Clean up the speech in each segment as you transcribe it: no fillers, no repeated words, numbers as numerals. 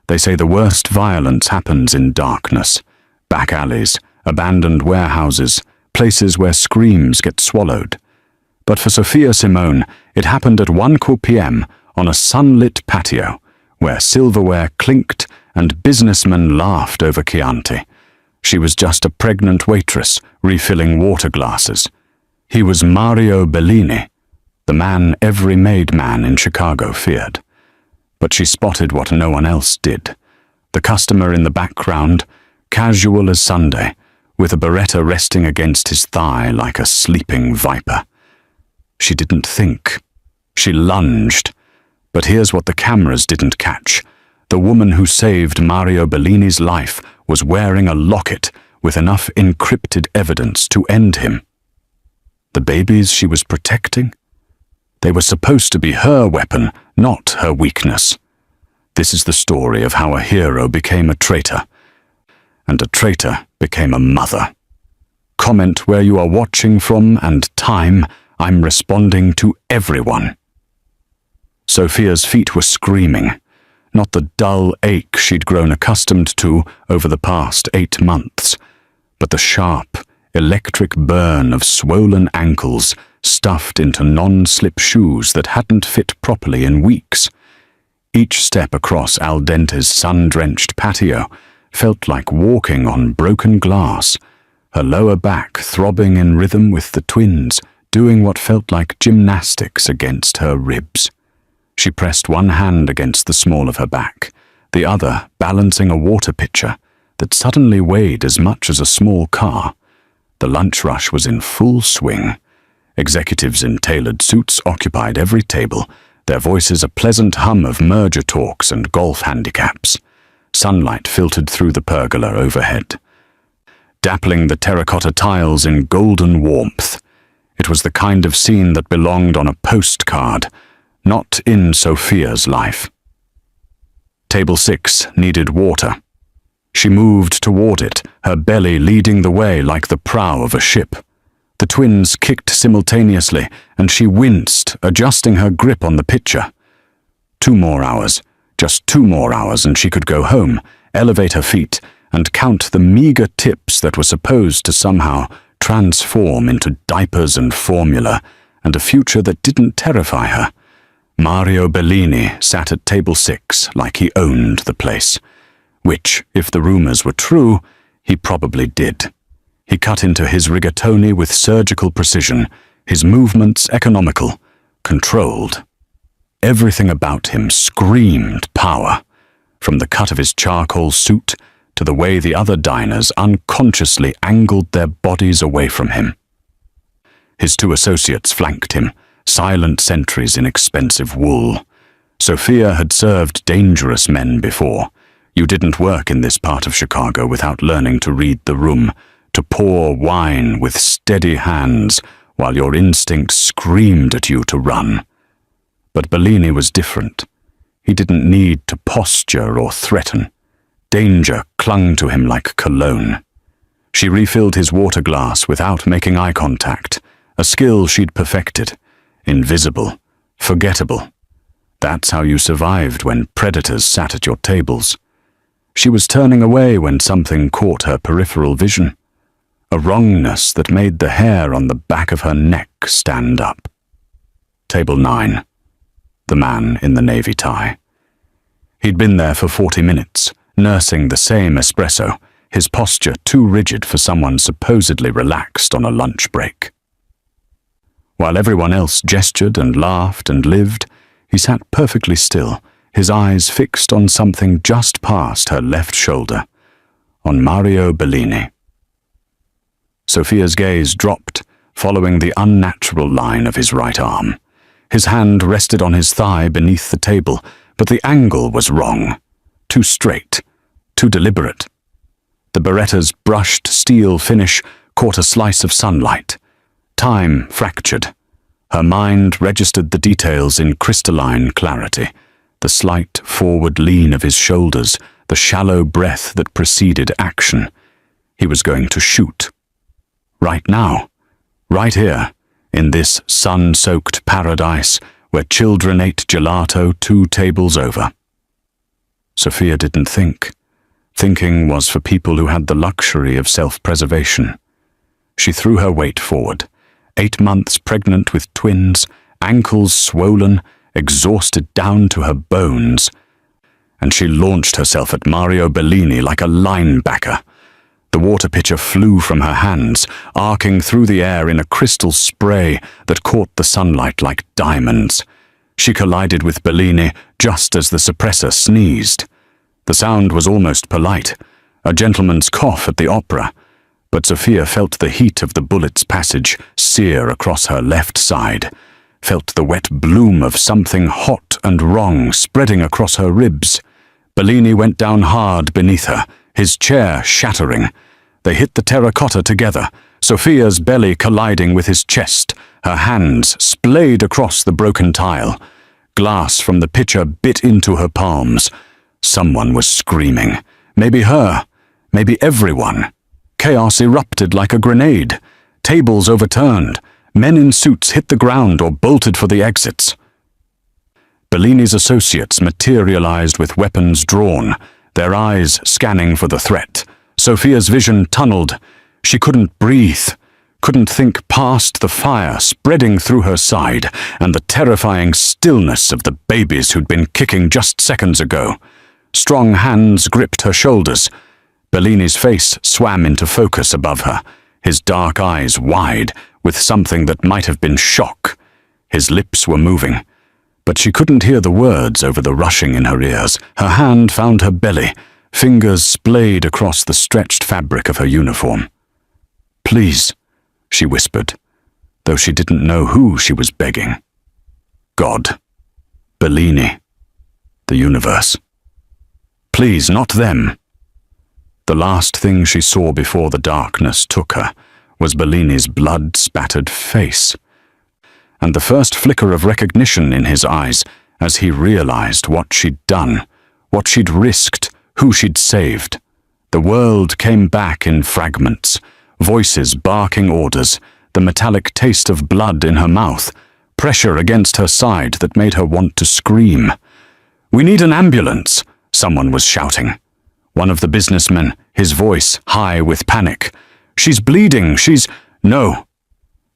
They say the worst violence happens in darkness. Back alleys, abandoned warehouses, places where screams get swallowed. But for Sophia Simone, it happened at 1 p.m. on a sunlit patio, where silverware clinked and businessmen laughed over Chianti. She was just a pregnant waitress refilling water glasses. He was Mario Bellini, the man every made man in Chicago feared. But she spotted what no one else did. The customer in the background, casual as Sunday, with a beretta resting against his thigh like a sleeping viper. She didn't think. She lunged. But here's what the cameras didn't catch. The woman who saved Mario Bellini's life was wearing a locket with enough encrypted evidence to end him. The babies she was protecting? They were supposed to be her weapon, not her weakness. This is the story of how a hero became a traitor, and a traitor became a mother. Comment where you are watching from and time. I'm responding to everyone. Sophia's feet were screaming, not the dull ache she'd grown accustomed to over the past 8 months, but the sharp, electric burn of swollen ankles stuffed into non-slip shoes that hadn't fit properly in weeks. Each step across Al Dente's sun-drenched patio felt like walking on broken glass, her lower back throbbing in rhythm with the twins, doing what felt like gymnastics against her ribs. She pressed one hand against the small of her back, the other balancing a water pitcher that suddenly weighed as much as a small car. The lunch rush was in full swing. Executives in tailored suits occupied every table, their voices a pleasant hum of merger talks and golf handicaps. Sunlight filtered through the pergola overhead, dappling the terracotta tiles in golden warmth. It was the kind of scene that belonged on a postcard, not in Sophia's life. Table 6 needed water. She moved toward it, her belly leading the way like the prow of a ship. The twins kicked simultaneously, and she winced, adjusting her grip on the pitcher. 2 more hours, just 2 more hours, and she could go home, elevate her feet, and count the meager tips that were supposed to somehow transform into diapers and formula, and a future that didn't terrify her. Mario Bellini sat at table 6 like he owned the place, which, if the rumors were true, he probably did. He cut into his rigatoni with surgical precision, his movements economical, controlled. Everything about him screamed power, from the cut of his charcoal suit to the way the other diners unconsciously angled their bodies away from him. His 2 associates flanked him, silent sentries in expensive wool. Sophia had served dangerous men before. You didn't work in this part of Chicago without learning to read the room, to pour wine with steady hands while your instinct screamed at you to run. But Bellini was different. He didn't need to posture or threaten. Danger clung to him like cologne. She refilled his water glass without making eye contact, a skill she'd perfected. Invisible, forgettable. That's how you survived when predators sat at your tables. She was turning away when something caught her peripheral vision. A wrongness that made the hair on the back of her neck stand up. Table 9. The man in the navy tie. He'd been there for 40 minutes, nursing the same espresso, his posture too rigid for someone supposedly relaxed on a lunch break. While everyone else gestured and laughed and lived, he sat perfectly still, his eyes fixed on something just past her left shoulder, on Mario Bellini. Sophia's gaze dropped, following the unnatural line of his right arm. His hand rested on his thigh beneath the table, but the angle was wrong. Too straight, too deliberate. The beretta's brushed steel finish caught a slice of sunlight. Time fractured. Her mind registered the details in crystalline clarity. The slight forward lean of his shoulders, the shallow breath that preceded action. He was going to shoot. Right now. Right here. In this sun-soaked paradise where children ate gelato 2 tables over. Sophia didn't think. Thinking was for people who had the luxury of self-preservation. She threw her weight forward, 8 months pregnant with twins, ankles swollen, exhausted down to her bones, and she launched herself at Mario Bellini like a linebacker. The water pitcher flew from her hands, arcing through the air in a crystal spray that caught the sunlight like diamonds. She collided with Bellini just as the suppressor sneezed. The sound was almost polite, a gentleman's cough at the opera, but Sophia felt the heat of the bullet's passage sear across her left side, felt the wet bloom of something hot and wrong spreading across her ribs. Bellini went down hard beneath her, his chair shattering. They hit the terracotta together, Sophia's belly colliding with his chest, her hands splayed across the broken tile. Glass from the pitcher bit into her palms. Someone was screaming. Maybe her. Maybe everyone. Chaos erupted like a grenade. Tables overturned. Men in suits hit the ground or bolted for the exits. Bellini's associates materialized with weapons drawn, their eyes scanning for the threat. Sophia's vision tunneled. She couldn't breathe, couldn't think past the fire spreading through her side and the terrifying stillness of the babies who'd been kicking just seconds ago. Strong hands gripped her shoulders. Bellini's face swam into focus above her, his dark eyes wide with something that might have been shock. His lips were moving, but she couldn't hear the words over the rushing in her ears. Her hand found her belly, fingers splayed across the stretched fabric of her uniform. "Please," she whispered, though she didn't know who she was begging. God. Bellini. The universe. Please, not them. The last thing she saw before the darkness took her was Bellini's blood-spattered face, and the first flicker of recognition in his eyes as he realized what she'd done, what she'd risked, who she'd saved. The world came back in fragments, voices barking orders, the metallic taste of blood in her mouth, pressure against her side that made her want to scream. "We need an ambulance," someone was shouting. One of the businessmen, his voice high with panic. "She's bleeding, she's—" "No."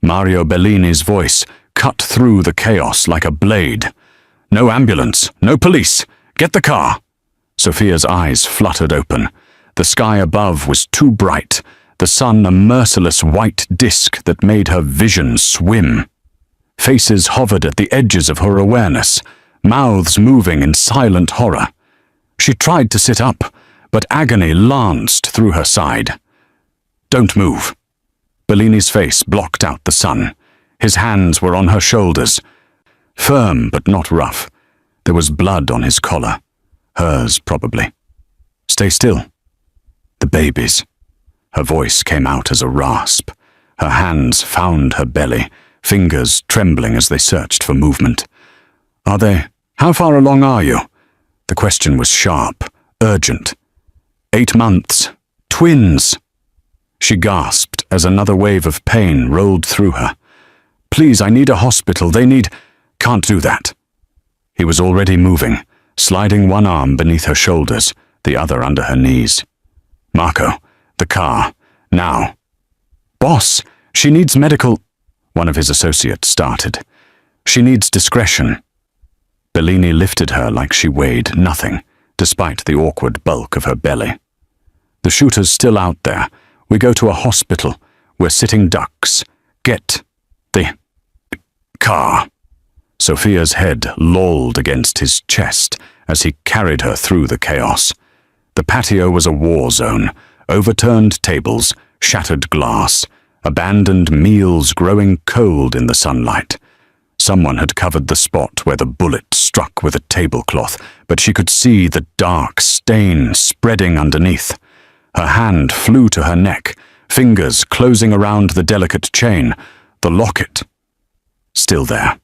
Mario Bellini's voice cut through the chaos like a blade. "No ambulance, no police. Get the car." Sophia's eyes fluttered open. The sky above was too bright, the sun a merciless white disk that made her vision swim. Faces hovered at the edges of her awareness, mouths moving in silent horror. She tried to sit up, but agony lanced through her side. "Don't move." Bellini's face blocked out the sun. His hands were on her shoulders. Firm but not rough. There was blood on his collar. Hers, probably. "Stay still." "The babies." Her voice came out as a rasp. Her hands found her belly, fingers trembling as they searched for movement. "Are they? How far along are you?" The question was sharp, urgent. 8 months. Twins. She gasped as another wave of pain rolled through her. "Please, I need a hospital. They need—" "Can't do that." He was already moving, sliding one arm beneath her shoulders, the other under her knees. "Marco, the car. Now." "Boss, she needs medical—" one of his associates started. "She needs discretion." Bellini lifted her like she weighed nothing, despite the awkward bulk of her belly. "The shooter's still out there. We go to a hospital. We're sitting ducks. Get the car." Sophia's head lolled against his chest as he carried her through the chaos. The patio was a war zone, overturned tables, shattered glass, abandoned meals growing cold in the sunlight. Someone had covered the spot where the bullet struck with a tablecloth, but she could see the dark stain spreading underneath. Her hand flew to her neck, fingers closing around the delicate chain, the locket. Still there.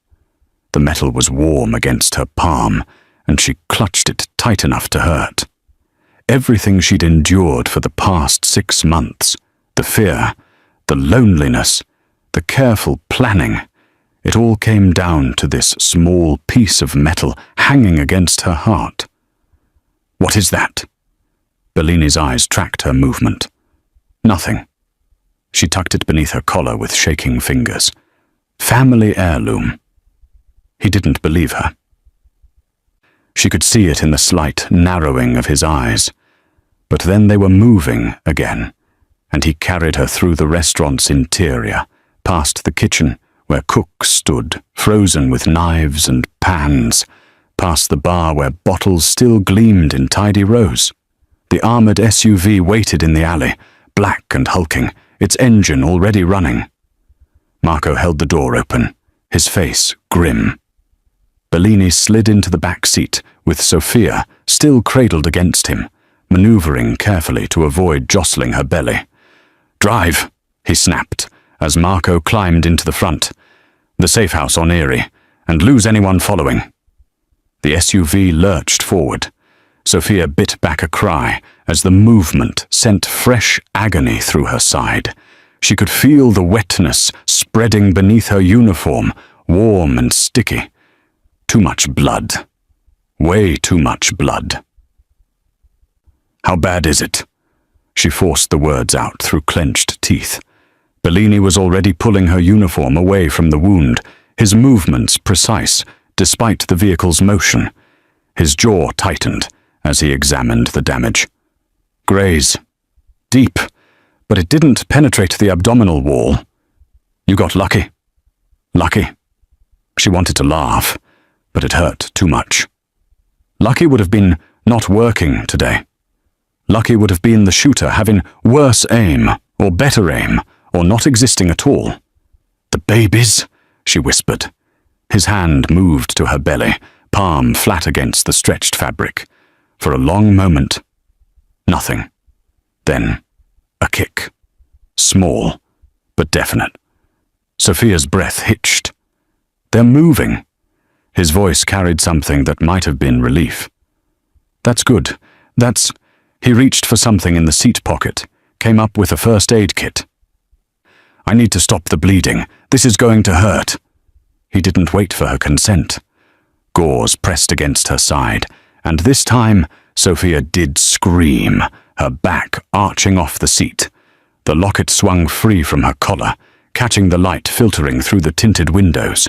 The metal was warm against her palm, and she clutched it tight enough to hurt. Everything she'd endured for the past 6 months, the fear, the loneliness, the careful planning, it all came down to this small piece of metal hanging against her heart. What is that? Bellini's eyes tracked her movement. Nothing. She tucked it beneath her collar with shaking fingers. Family heirloom. He didn't believe her. She could see it in the slight narrowing of his eyes. But then they were moving again, and he carried her through the restaurant's interior, past the kitchen, where cooks stood, frozen with knives and pans, past the bar where bottles still gleamed in tidy rows. The armored SUV waited in the alley, black and hulking, its engine already running. Marco held the door open, his face grim. Bellini slid into the back seat, with Sophia still cradled against him, maneuvering carefully to avoid jostling her belly. "Drive," he snapped, as Marco climbed into the front. "The safe house on Erie, and lose anyone following." The SUV lurched forward. Sophia bit back a cry as the movement sent fresh agony through her side. She could feel the wetness spreading beneath her uniform, warm and sticky. Too much blood. Way too much blood. "How bad is it?" She forced the words out through clenched teeth. Bellini was already pulling her uniform away from the wound, his movements precise, despite the vehicle's motion. His jaw tightened as he examined the damage. Graze. Deep, but it didn't penetrate the abdominal wall. "You got lucky." Lucky. She wanted to laugh, but it hurt too much. Lucky would have been not working today. Lucky would have been the shooter having worse aim, or better aim, or not existing at all. "The babies," she whispered. His hand moved to her belly, palm flat against the stretched fabric. For a long moment, nothing. Then, a kick. Small, but definite. Sophia's breath hitched. "They're moving." His voice carried something that might have been relief. "That's good. That's—" He reached for something in the seat pocket, came up with a first aid kit. "I need to stop the bleeding. This is going to hurt." He didn't wait for her consent. Gauze pressed against her side, and this time Sophia did scream, her back arching off the seat. The locket swung free from her collar, catching the light filtering through the tinted windows.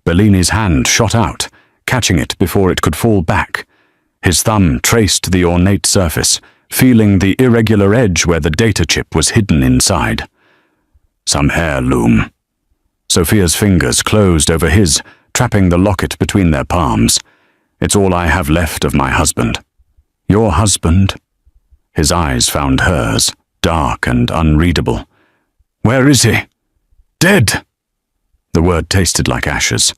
Bellini's hand shot out, catching it before it could fall back. His thumb traced the ornate surface, feeling the irregular edge where the data chip was hidden inside. Some heirloom. Sophia's fingers closed over his, trapping the locket between their palms. "It's all I have left of my husband." "Your husband?" His eyes found hers, dark and unreadable. "Where is he?" "Dead." The word tasted like ashes.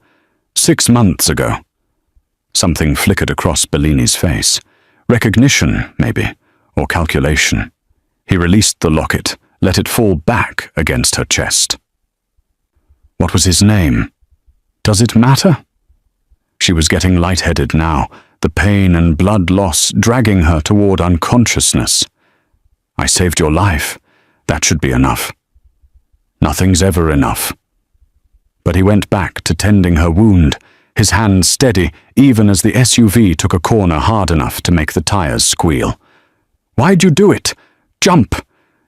6 months ago. Something flickered across Bellini's face. Recognition, maybe, or calculation. He released the locket, let it fall back against her chest. What was his name? Does it matter? She was getting lightheaded now, the pain and blood loss dragging her toward unconsciousness. "I saved your life. That should be enough." Nothing's ever enough. But he went back to tending her wound, his hand steady even as the SUV took a corner hard enough to make the tires squeal. "Why'd you do it? Jump!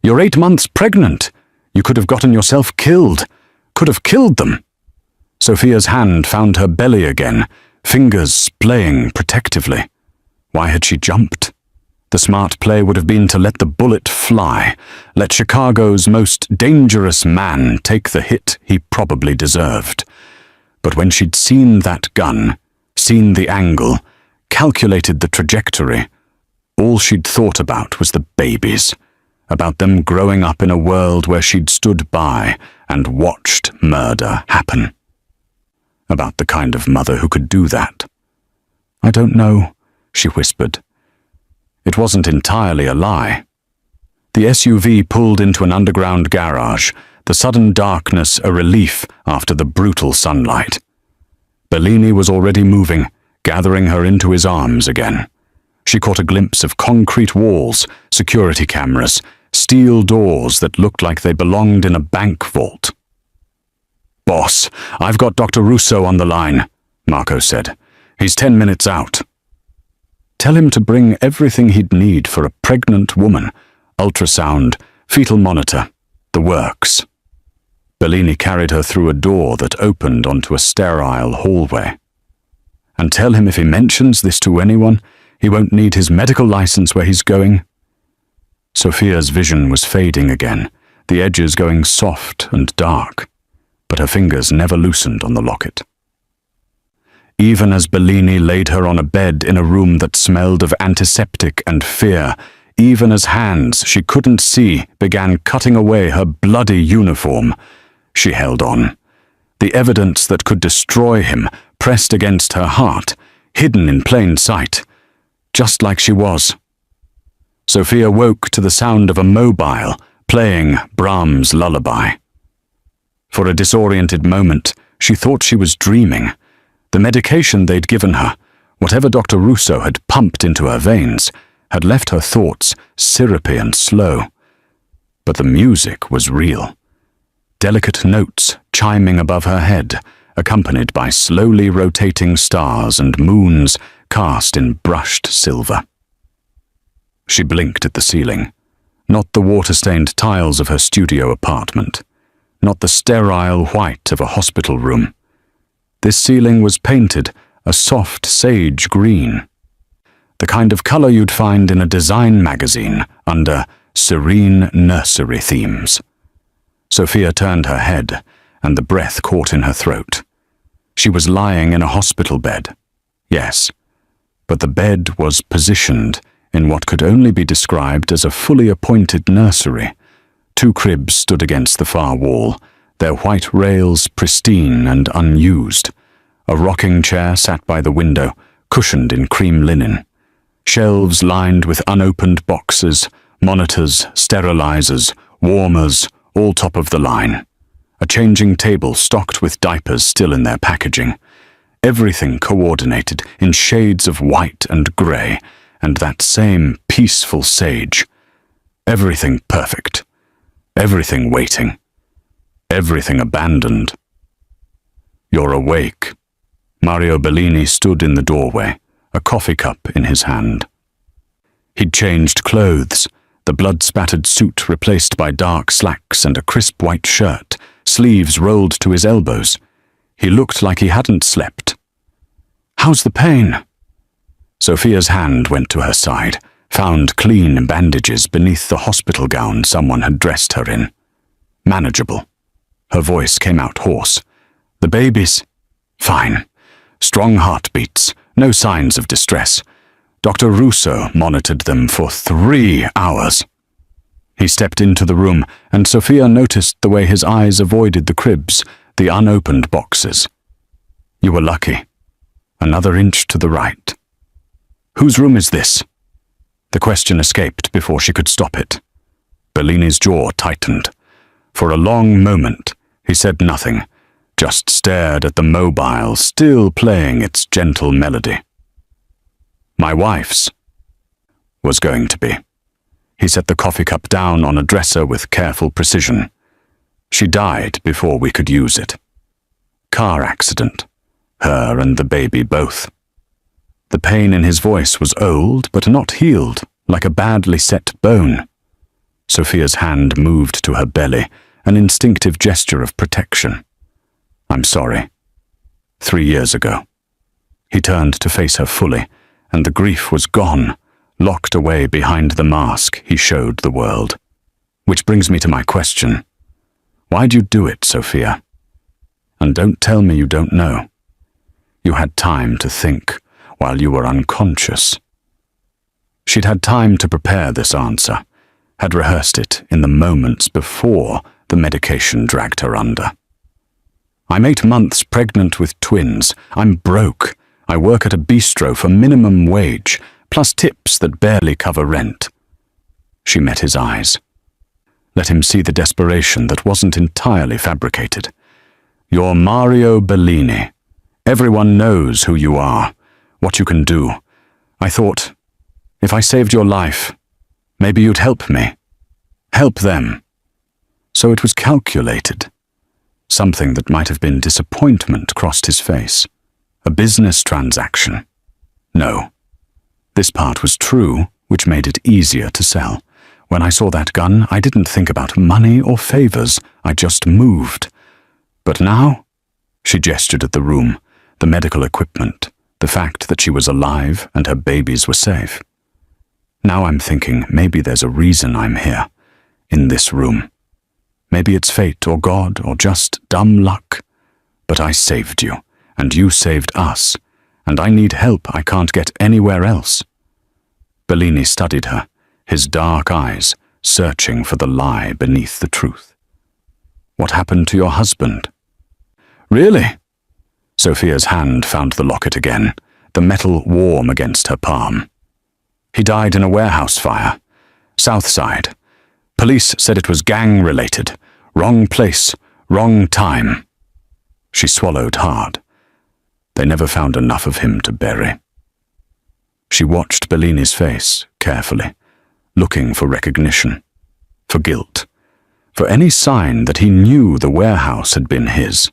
You're 8 months pregnant. You could have gotten yourself killed. Could have killed them." Sophia's hand found her belly again, fingers splaying protectively. Why had she jumped? The smart play would have been to let the bullet fly, let Chicago's most dangerous man take the hit he probably deserved. But when she'd seen that gun, seen the angle, calculated the trajectory, all she'd thought about was the babies, about them growing up in a world where she'd stood by and watched murder happen. About the kind of mother who could do that. "I don't know," she whispered. It wasn't entirely a lie. The SUV pulled into an underground garage, the sudden darkness a relief after the brutal sunlight. Bellini was already moving, gathering her into his arms again. She caught a glimpse of concrete walls, security cameras, steel doors that looked like they belonged in a bank vault. "Boss, I've got Dr. Russo on the line," Marco said. "He's 10 minutes out." Tell him to bring everything he'd need for a pregnant woman. Ultrasound, fetal monitor, the works. Bellini carried her through a door that opened onto a sterile hallway. And tell him if he mentions this to anyone, he won't need his medical license where he's going. Sophia's vision was fading again, the edges going soft and dark, but her fingers never loosened on the locket. Even as Bellini laid her on a bed in a room that smelled of antiseptic and fear, even as hands she couldn't see began cutting away her bloody uniform, she held on. The evidence that could destroy him pressed against her heart, hidden in plain sight, just like she was. Sophia woke to the sound of a mobile playing Brahms' lullaby. For a disoriented moment, she thought she was dreaming. The medication they'd given her, whatever Dr. Russo had pumped into her veins, had left her thoughts syrupy and slow. But the music was real. Delicate notes chiming above her head, accompanied by slowly rotating stars and moons cast in brushed silver. She blinked at the ceiling, not the water-stained tiles of her studio apartment, not the sterile white of a hospital room. This ceiling was painted a soft sage green, the kind of color you'd find in a design magazine under serene nursery themes. Sophia turned her head, and the breath caught in her throat. She was lying in a hospital bed, yes, but the bed was positioned in what could only be described as a fully appointed nursery. 2 cribs stood against the far wall, their white rails pristine and unused. A rocking chair sat by the window, cushioned in cream linen. Shelves lined with unopened boxes, monitors, sterilizers, warmers, all top of the line. A changing table stocked with diapers still in their packaging. Everything coordinated in shades of white and grey, and that same peaceful sage. Everything perfect. Everything waiting. Everything abandoned. "You're awake." Mario Bellini stood in the doorway, a coffee cup in his hand. He'd changed clothes, the blood-spattered suit replaced by dark slacks and a crisp white shirt, sleeves rolled to his elbows. He looked like he hadn't slept. "How's the pain?" Sophia's hand went to her side, found clean bandages beneath the hospital gown someone had dressed her in. "Manageable." Her voice came out hoarse. "The baby's fine. Strong heartbeats, no signs of distress. Dr. Russo monitored them for 3 hours. He stepped into the room, and Sophia noticed the way his eyes avoided the cribs, the unopened boxes. "You were lucky. Another inch to the right." "Whose room is this?" The question escaped before she could stop it. Bellini's jaw tightened. For a long moment, he said nothing, just stared at the mobile, still playing its gentle melody. "My wife's was going to be." He set the coffee cup down on a dresser with careful precision. "She died before we could use it. Car accident. Her and the baby both." The pain in his voice was old, but not healed, like a badly set bone. Sophia's hand moved to her belly, an instinctive gesture of protection. "I'm sorry. 3 years ago." He turned to face her fully, and the grief was gone, locked away behind the mask he showed the world. "Which brings me to my question. Why'd you do it, Sophia? And don't tell me you don't know. You had time to think while you were unconscious." She'd had time to prepare this answer, had rehearsed it in the moments before the medication dragged her under. "I'm 8 months pregnant with twins. I'm broke. I work at a bistro for minimum wage, plus tips that barely cover rent." She met his eyes. Let him see the desperation that wasn't entirely fabricated. "You're Mario Bellini. Everyone knows who you are, what you can do. I thought, if I saved your life, maybe you'd help me. Help them." So it was calculated. Something that might have been disappointment crossed his face. A business transaction. No. This part was true, which made it easier to sell. When I saw that gun, I didn't think about money or favors. I just moved. But now, she gestured at the room, the medical equipment, the fact that she was alive and her babies were safe. Now I'm thinking maybe there's a reason I'm here, in this room. Maybe it's fate or God or just dumb luck. But I saved you, and you saved us, and I need help I can't get anywhere else. Bellini studied her, his dark eyes searching for the lie beneath the truth. What happened to your husband? Really? Sophia's hand found the locket again, the metal warm against her palm. He died in a warehouse fire. South Side. Police said it was gang-related. Wrong place, wrong time. She swallowed hard. They never found enough of him to bury. She watched Bellini's face carefully, looking for recognition, for guilt, for any sign that he knew the warehouse had been his,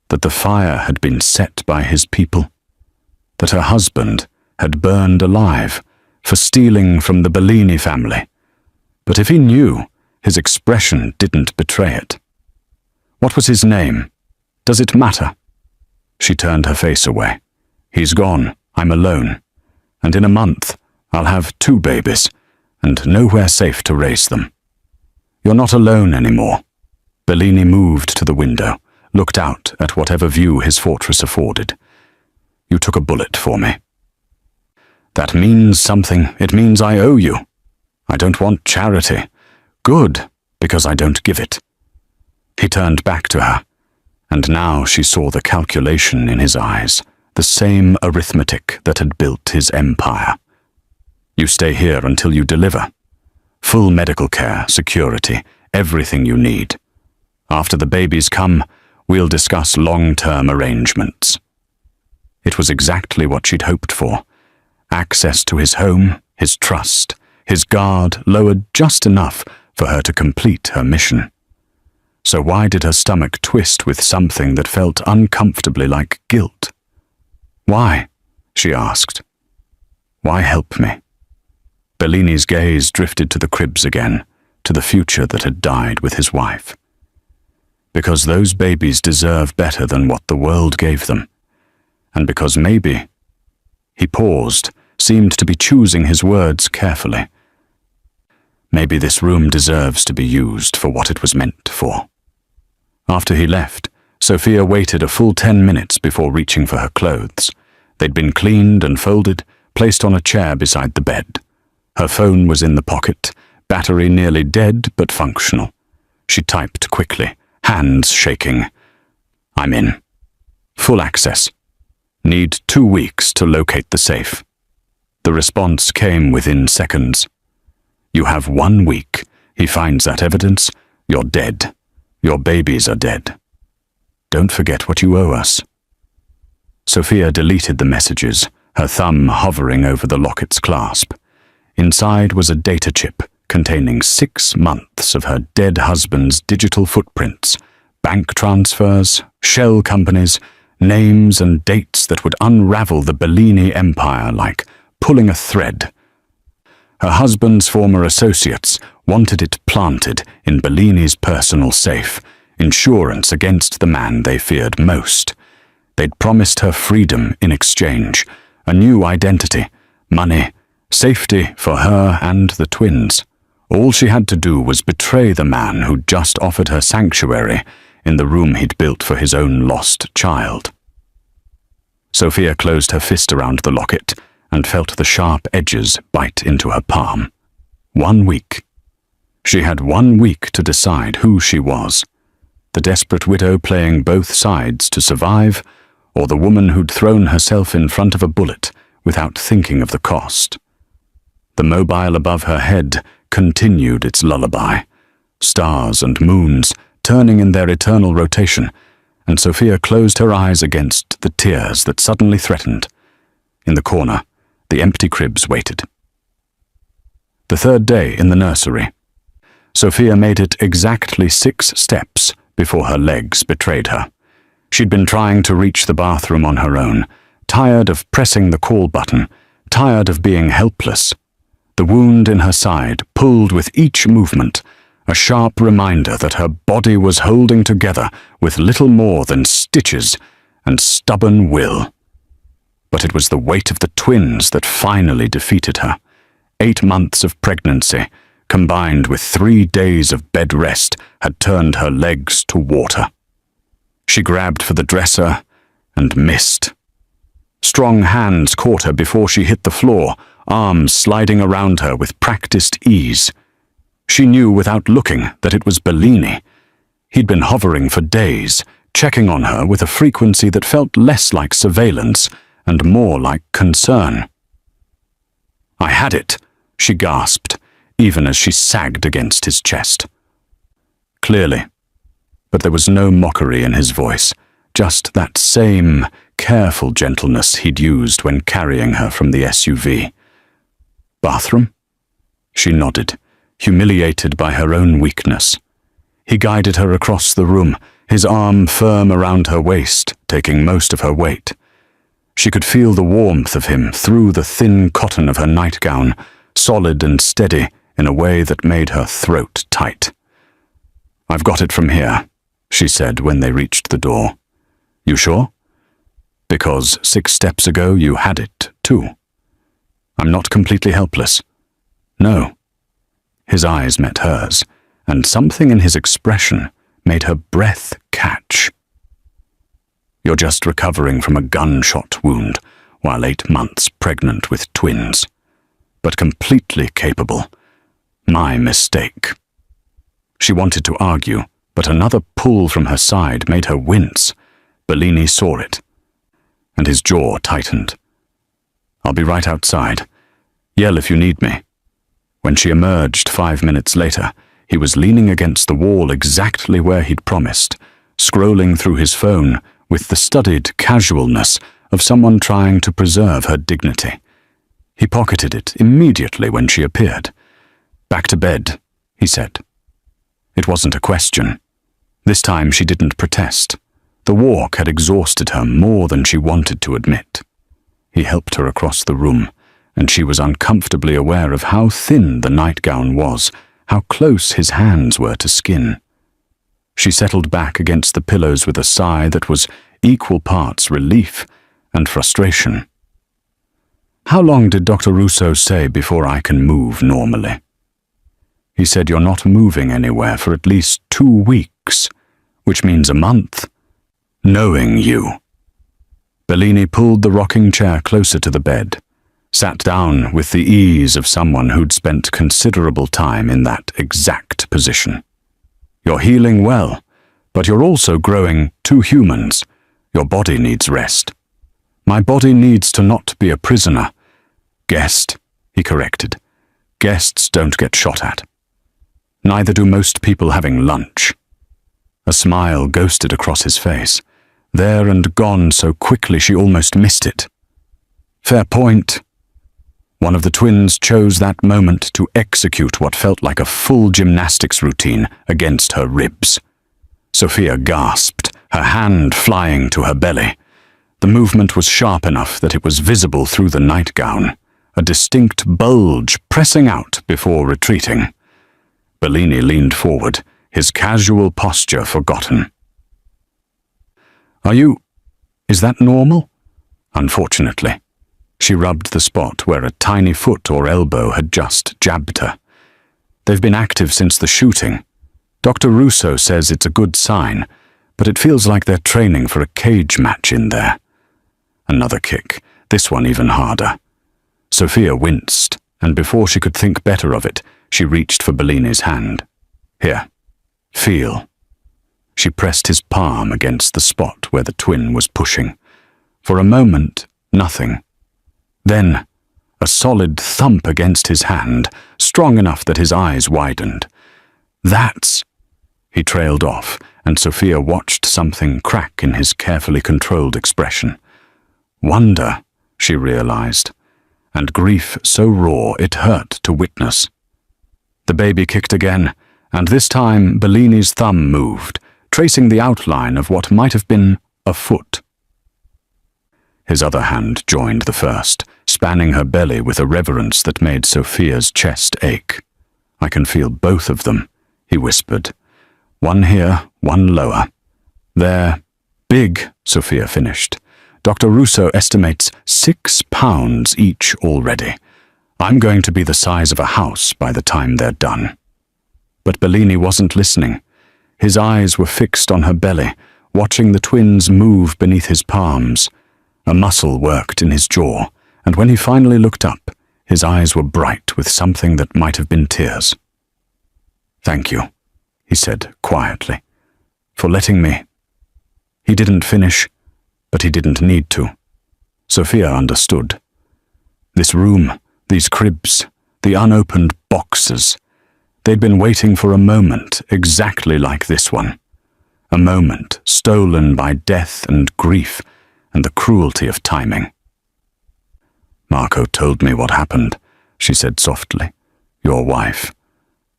that the fire had been set by his people, that her husband had burned alive for stealing from the Bellini family. But if he knew, his expression didn't betray it. What was his name? Does it matter? She turned her face away. He's gone. I'm alone. And in a month, I'll have 2 babies, and nowhere safe to raise them. You're not alone anymore. Bellini moved to the window, looked out at whatever view his fortress afforded. You took a bullet for me. That means something. It means I owe you. I don't want charity. Good, because I don't give it. He turned back to her, and now she saw the calculation in his eyes, the same arithmetic that had built his empire. You stay here until you deliver. Full medical care, security, everything you need. After the babies come, we'll discuss long-term arrangements. It was exactly what she'd hoped for. Access to his home, his trust, his guard lowered just enough for her to complete her mission. So why did her stomach twist with something that felt uncomfortably like guilt? Why? She asked. Why help me? Bellini's gaze drifted to the cribs again, to the future that had died with his wife. Because those babies deserve better than what the world gave them. And because maybe... He paused, seemed to be choosing his words carefully. Maybe this room deserves to be used for what it was meant for. After he left, Sophia waited a full 10 minutes before reaching for her clothes. They'd been cleaned and folded, placed on a chair beside the bed. Her phone was in the pocket, battery nearly dead but functional. She typed quickly, hands shaking. I'm in. Full access. Need 2 weeks to locate the safe. The response came within seconds. You have 1 week. He finds that evidence. You're dead. Your babies are dead. Don't forget what you owe us. Sophia deleted the messages, her thumb hovering over the locket's clasp. Inside was a data chip containing 6 months of her dead husband's digital footprints, bank transfers, shell companies, names and dates that would unravel the Bellini empire like pulling a thread. Her husband's former associates wanted it planted in Bellini's personal safe, insurance against the man they feared most. They'd promised her freedom in exchange, a new identity, money, safety for her and the twins. All she had to do was betray the man who'd just offered her sanctuary in the room he'd built for his own lost child. Sophia closed her fist around the locket and felt the sharp edges bite into her palm. 1 week. She had 1 week to decide who she was. The desperate widow playing both sides to survive, or the woman who'd thrown herself in front of a bullet without thinking of the cost. The mobile above her head continued its lullaby, stars and moons turning in their eternal rotation, and Sophia closed her eyes against the tears that suddenly threatened. In the corner, the empty cribs waited. The 3rd day in the nursery. Sophia made it exactly 6 steps before her legs betrayed her. She'd been trying to reach the bathroom on her own, tired of pressing the call button, tired of being helpless. The wound in her side pulled with each movement, a sharp reminder that her body was holding together with little more than stitches and stubborn will. But it was the weight of the twins that finally defeated her. 8 months of pregnancy, combined with 3 days of bed rest, had turned her legs to water. She grabbed for the dresser and missed. Strong hands caught her before she hit the floor, arms sliding around her with practiced ease. She knew without looking that it was Bellini. He'd been hovering for days, checking on her with a frequency that felt less like surveillance and more like concern. "I had it," she gasped, even as she sagged against his chest. Clearly, but there was no mockery in his voice, just that same careful gentleness he'd used when carrying her from the SUV. "Bathroom?" She nodded, humiliated by her own weakness. He guided her across the room, his arm firm around her waist, taking most of her weight. She could feel the warmth of him through the thin cotton of her nightgown, solid and steady in a way that made her throat tight. "I've got it from here," she said when they reached the door. "You sure? Because 6 steps ago you had it, too." "I'm not completely helpless." "No." His eyes met hers, and something in his expression made her breath catch. "You're just recovering from a gunshot wound while 8 months pregnant with twins, but completely capable. My mistake." She wanted to argue, but another pull from her side made her wince. Bellini saw it, and his jaw tightened. "I'll be right outside. Yell if you need me." When she emerged 5 minutes later, he was leaning against the wall exactly where he'd promised, scrolling through his phone with the studied casualness of someone trying to preserve her dignity. He pocketed it immediately when she appeared. "Back to bed," he said. It wasn't a question. This time she didn't protest. The walk had exhausted her more than she wanted to admit. He helped her across the room, and she was uncomfortably aware of how thin the nightgown was, how close his hands were to skin. She settled back against the pillows with a sigh that was equal parts relief and frustration. "How long did Dr. Russo say before I can move normally?" "He said you're not moving anywhere for at least 2 weeks, which means a month." "Knowing you." Bellini pulled the rocking chair closer to the bed, sat down with the ease of someone who'd spent considerable time in that exact position. "You're healing well, but you're also growing 2 humans. Your body needs rest." "My body needs to not be a prisoner." "Guest," he corrected. "Guests don't get shot at. Neither do most people having lunch." A smile ghosted across his face, there and gone so quickly she almost missed it. "Fair point." One of the twins chose that moment to execute what felt like a full gymnastics routine against her ribs. Sophia gasped, her hand flying to her belly. The movement was sharp enough that it was visible through the nightgown, a distinct bulge pressing out before retreating. Bellini leaned forward, his casual posture forgotten. Is that normal?" "Unfortunately." She rubbed the spot where a tiny foot or elbow had just jabbed her. "They've been active since the shooting. Dr. Russo says it's a good sign, but it feels like they're training for a cage match in there." Another kick, this one even harder. Sophia winced, and before she could think better of it, she reached for Bellini's hand. "Here, feel." She pressed his palm against the spot where the twin was pushing. For a moment, nothing. Then, a solid thump against his hand, strong enough that his eyes widened. "That's—" He trailed off, and Sophia watched something crack in his carefully controlled expression. Wonder, she realized, and grief so raw it hurt to witness. The baby kicked again, and this time Bellini's thumb moved, tracing the outline of what might have been a foot. His other hand joined the first, spanning her belly with a reverence that made Sophia's chest ache. "I can feel both of them," he whispered. "One here, one lower." "They're big," Sophia finished. "Dr. Russo estimates 6 pounds each already. I'm going to be the size of a house by the time they're done." But Bellini wasn't listening. His eyes were fixed on her belly, watching the twins move beneath his palms. A muscle worked in his jaw, and when he finally looked up, his eyes were bright with something that might have been tears. "Thank you," he said quietly, "for letting me." He didn't finish, but he didn't need to. Sophia understood. This room, these cribs, the unopened boxes, they'd been waiting for a moment exactly like this one. A moment stolen by death and grief and the cruelty of timing. "Marco told me what happened," she said softly. "Your wife.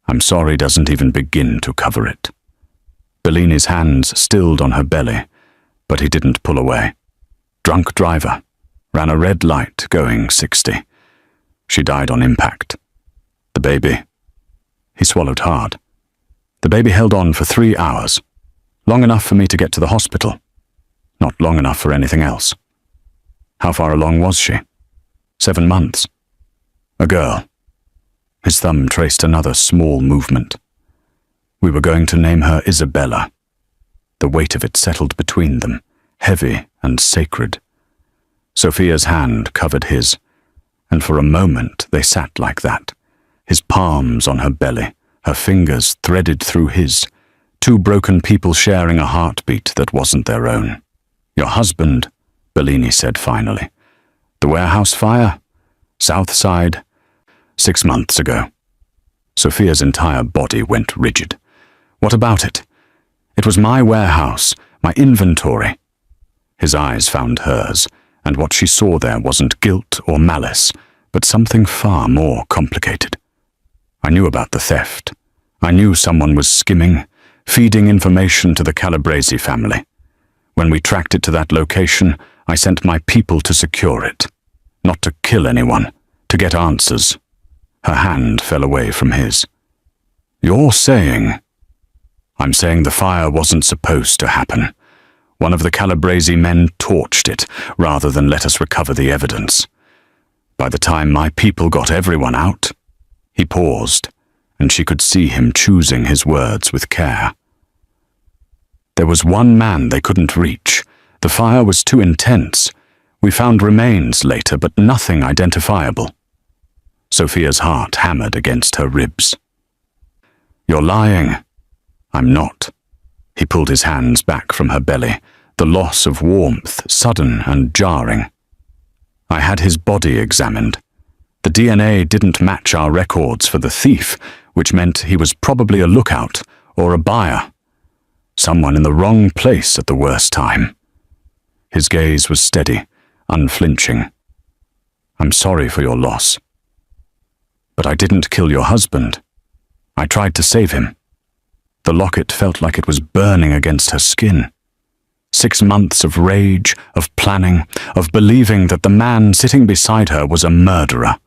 I'm sorry doesn't even begin to cover it." Bellini's hands stilled on her belly, but he didn't pull away. "Drunk driver. Ran a red light going 60. She died on impact. The baby..." He swallowed hard. "The baby held on for 3 hours. Long enough for me to get to the hospital. Not long enough for anything else." "How far along was she?" 7 months. A girl." His thumb traced another small movement. "We were going to name her Isabella." The weight of it settled between them, heavy and sacred. Sophia's hand covered his, and for a moment they sat like that, his palms on her belly, her fingers threaded through his, 2 broken people sharing a heartbeat that wasn't their own. "Your husband," Bellini said finally. "The warehouse fire? South Side? 6 months ago." Sophia's entire body went rigid. "What about it? It was my warehouse, my inventory." His eyes found hers, and what she saw there wasn't guilt or malice, but something far more complicated. "I knew about the theft. I knew someone was skimming, feeding information to the Calabresi family. When we tracked it to that location, I sent my people to secure it. Not to kill anyone, to get answers." Her hand fell away from his. "You're saying..." "I'm saying the fire wasn't supposed to happen. One of the Calabresi men torched it, rather than let us recover the evidence. By the time my people got everyone out..." He paused, and she could see him choosing his words with care. "There was one man they couldn't reach. The fire was too intense. We found remains later, but nothing identifiable." Sophia's heart hammered against her ribs. "You're lying." "I'm not." He pulled his hands back from her belly, the loss of warmth sudden and jarring. "I had his body examined. The DNA didn't match our records for the thief, which meant he was probably a lookout or a buyer. Someone in the wrong place at the worst time." His gaze was steady, unflinching. "I'm sorry for your loss. But I didn't kill your husband. I tried to save him." The locket felt like it was burning against her skin. 6 months of rage, of planning, of believing that the man sitting beside her was a murderer.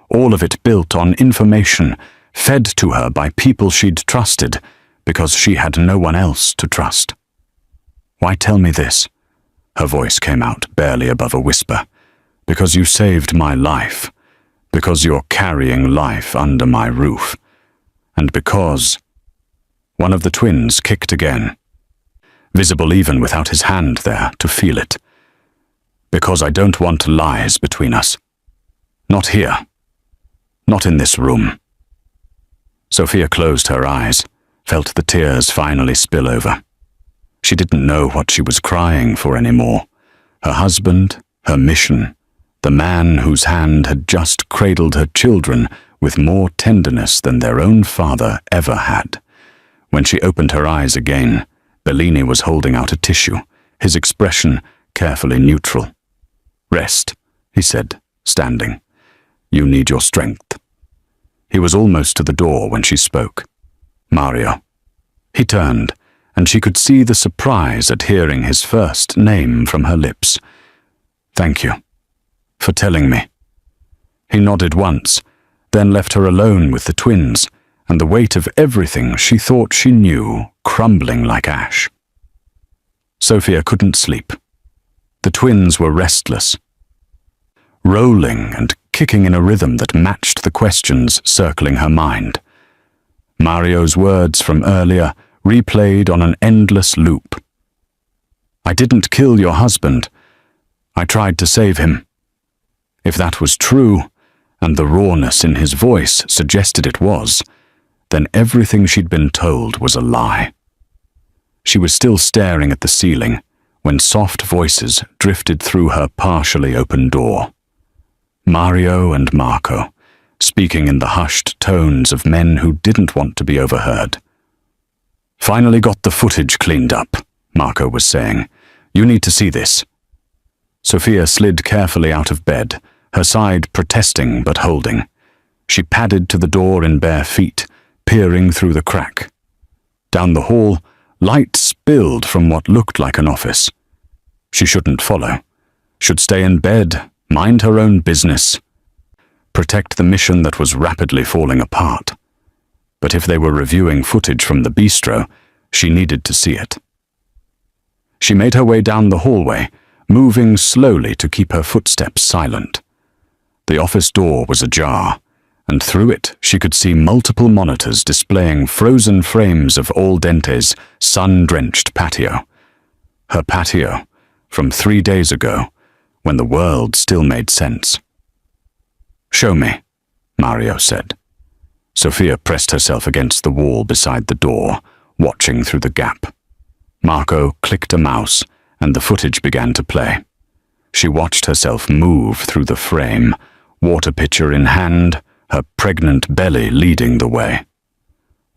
All of it built on information, fed to her by people she'd trusted, because she had no one else to trust. "Why tell me this?" Her voice came out barely above a whisper. "Because you saved my life. Because you're carrying life under my roof. And because..." One of the twins kicked again, visible even without his hand there to feel it. "Because I don't want lies between us. Not here. Not in this room." Sophia closed her eyes, felt the tears finally spill over. She didn't know what she was crying for anymore. Her husband, her mission, the man whose hand had just cradled her children with more tenderness than their own father ever had. When she opened her eyes again, Bellini was holding out a tissue, his expression carefully neutral. "Rest," he said, standing. "You need your strength." He was almost to the door when she spoke. "Mario." He turned, and she could see the surprise at hearing his first name from her lips. Thank you. For telling me. He nodded once, then left her alone with the twins, and the weight of everything she thought she knew crumbling like ash. Sophia couldn't sleep. The twins were restless, rolling and kicking in a rhythm that matched the questions circling her mind. Mario's words from earlier replayed on an endless loop. I didn't kill your husband. I tried to save him. If that was true, and the rawness in his voice suggested it was, then everything she'd been told was a lie. She was still staring at the ceiling when soft voices drifted through her partially open door. Mario and Marco, speaking in the hushed tones of men who didn't want to be overheard. Finally got the footage cleaned up, Marco was saying. You need to see this. Sophia slid carefully out of bed, her side protesting but holding. She padded to the door in bare feet, peering through the crack. Down the hall, light spilled from what looked like an office. She shouldn't follow. Should stay in bed, mind her own business. Protect the mission that was rapidly falling apart. But if they were reviewing footage from the bistro, she needed to see it. She made her way down the hallway, moving slowly to keep her footsteps silent. The office door was ajar, and through it she could see multiple monitors displaying frozen frames of al dente's sun-drenched patio. Her patio, from 3 days ago, when the world still made sense. Show me, Mario said. Sophia pressed herself against the wall beside the door, watching through the gap. Marco clicked a mouse, and the footage began to play. She watched herself move through the frame, water pitcher in hand, her pregnant belly leading the way.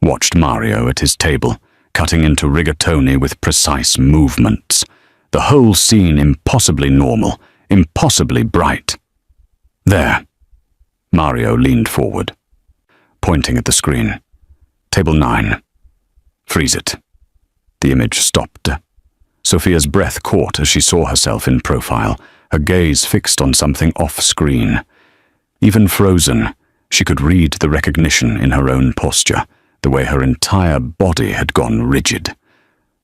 Watched Mario at his table, cutting into rigatoni with precise movements. The whole scene impossibly normal, impossibly bright. There. Mario leaned forward, pointing at the screen. Table 9. Freeze it. The image stopped. Sophia's breath caught as she saw herself in profile, her gaze fixed on something off-screen. Even frozen, she could read the recognition in her own posture, the way her entire body had gone rigid.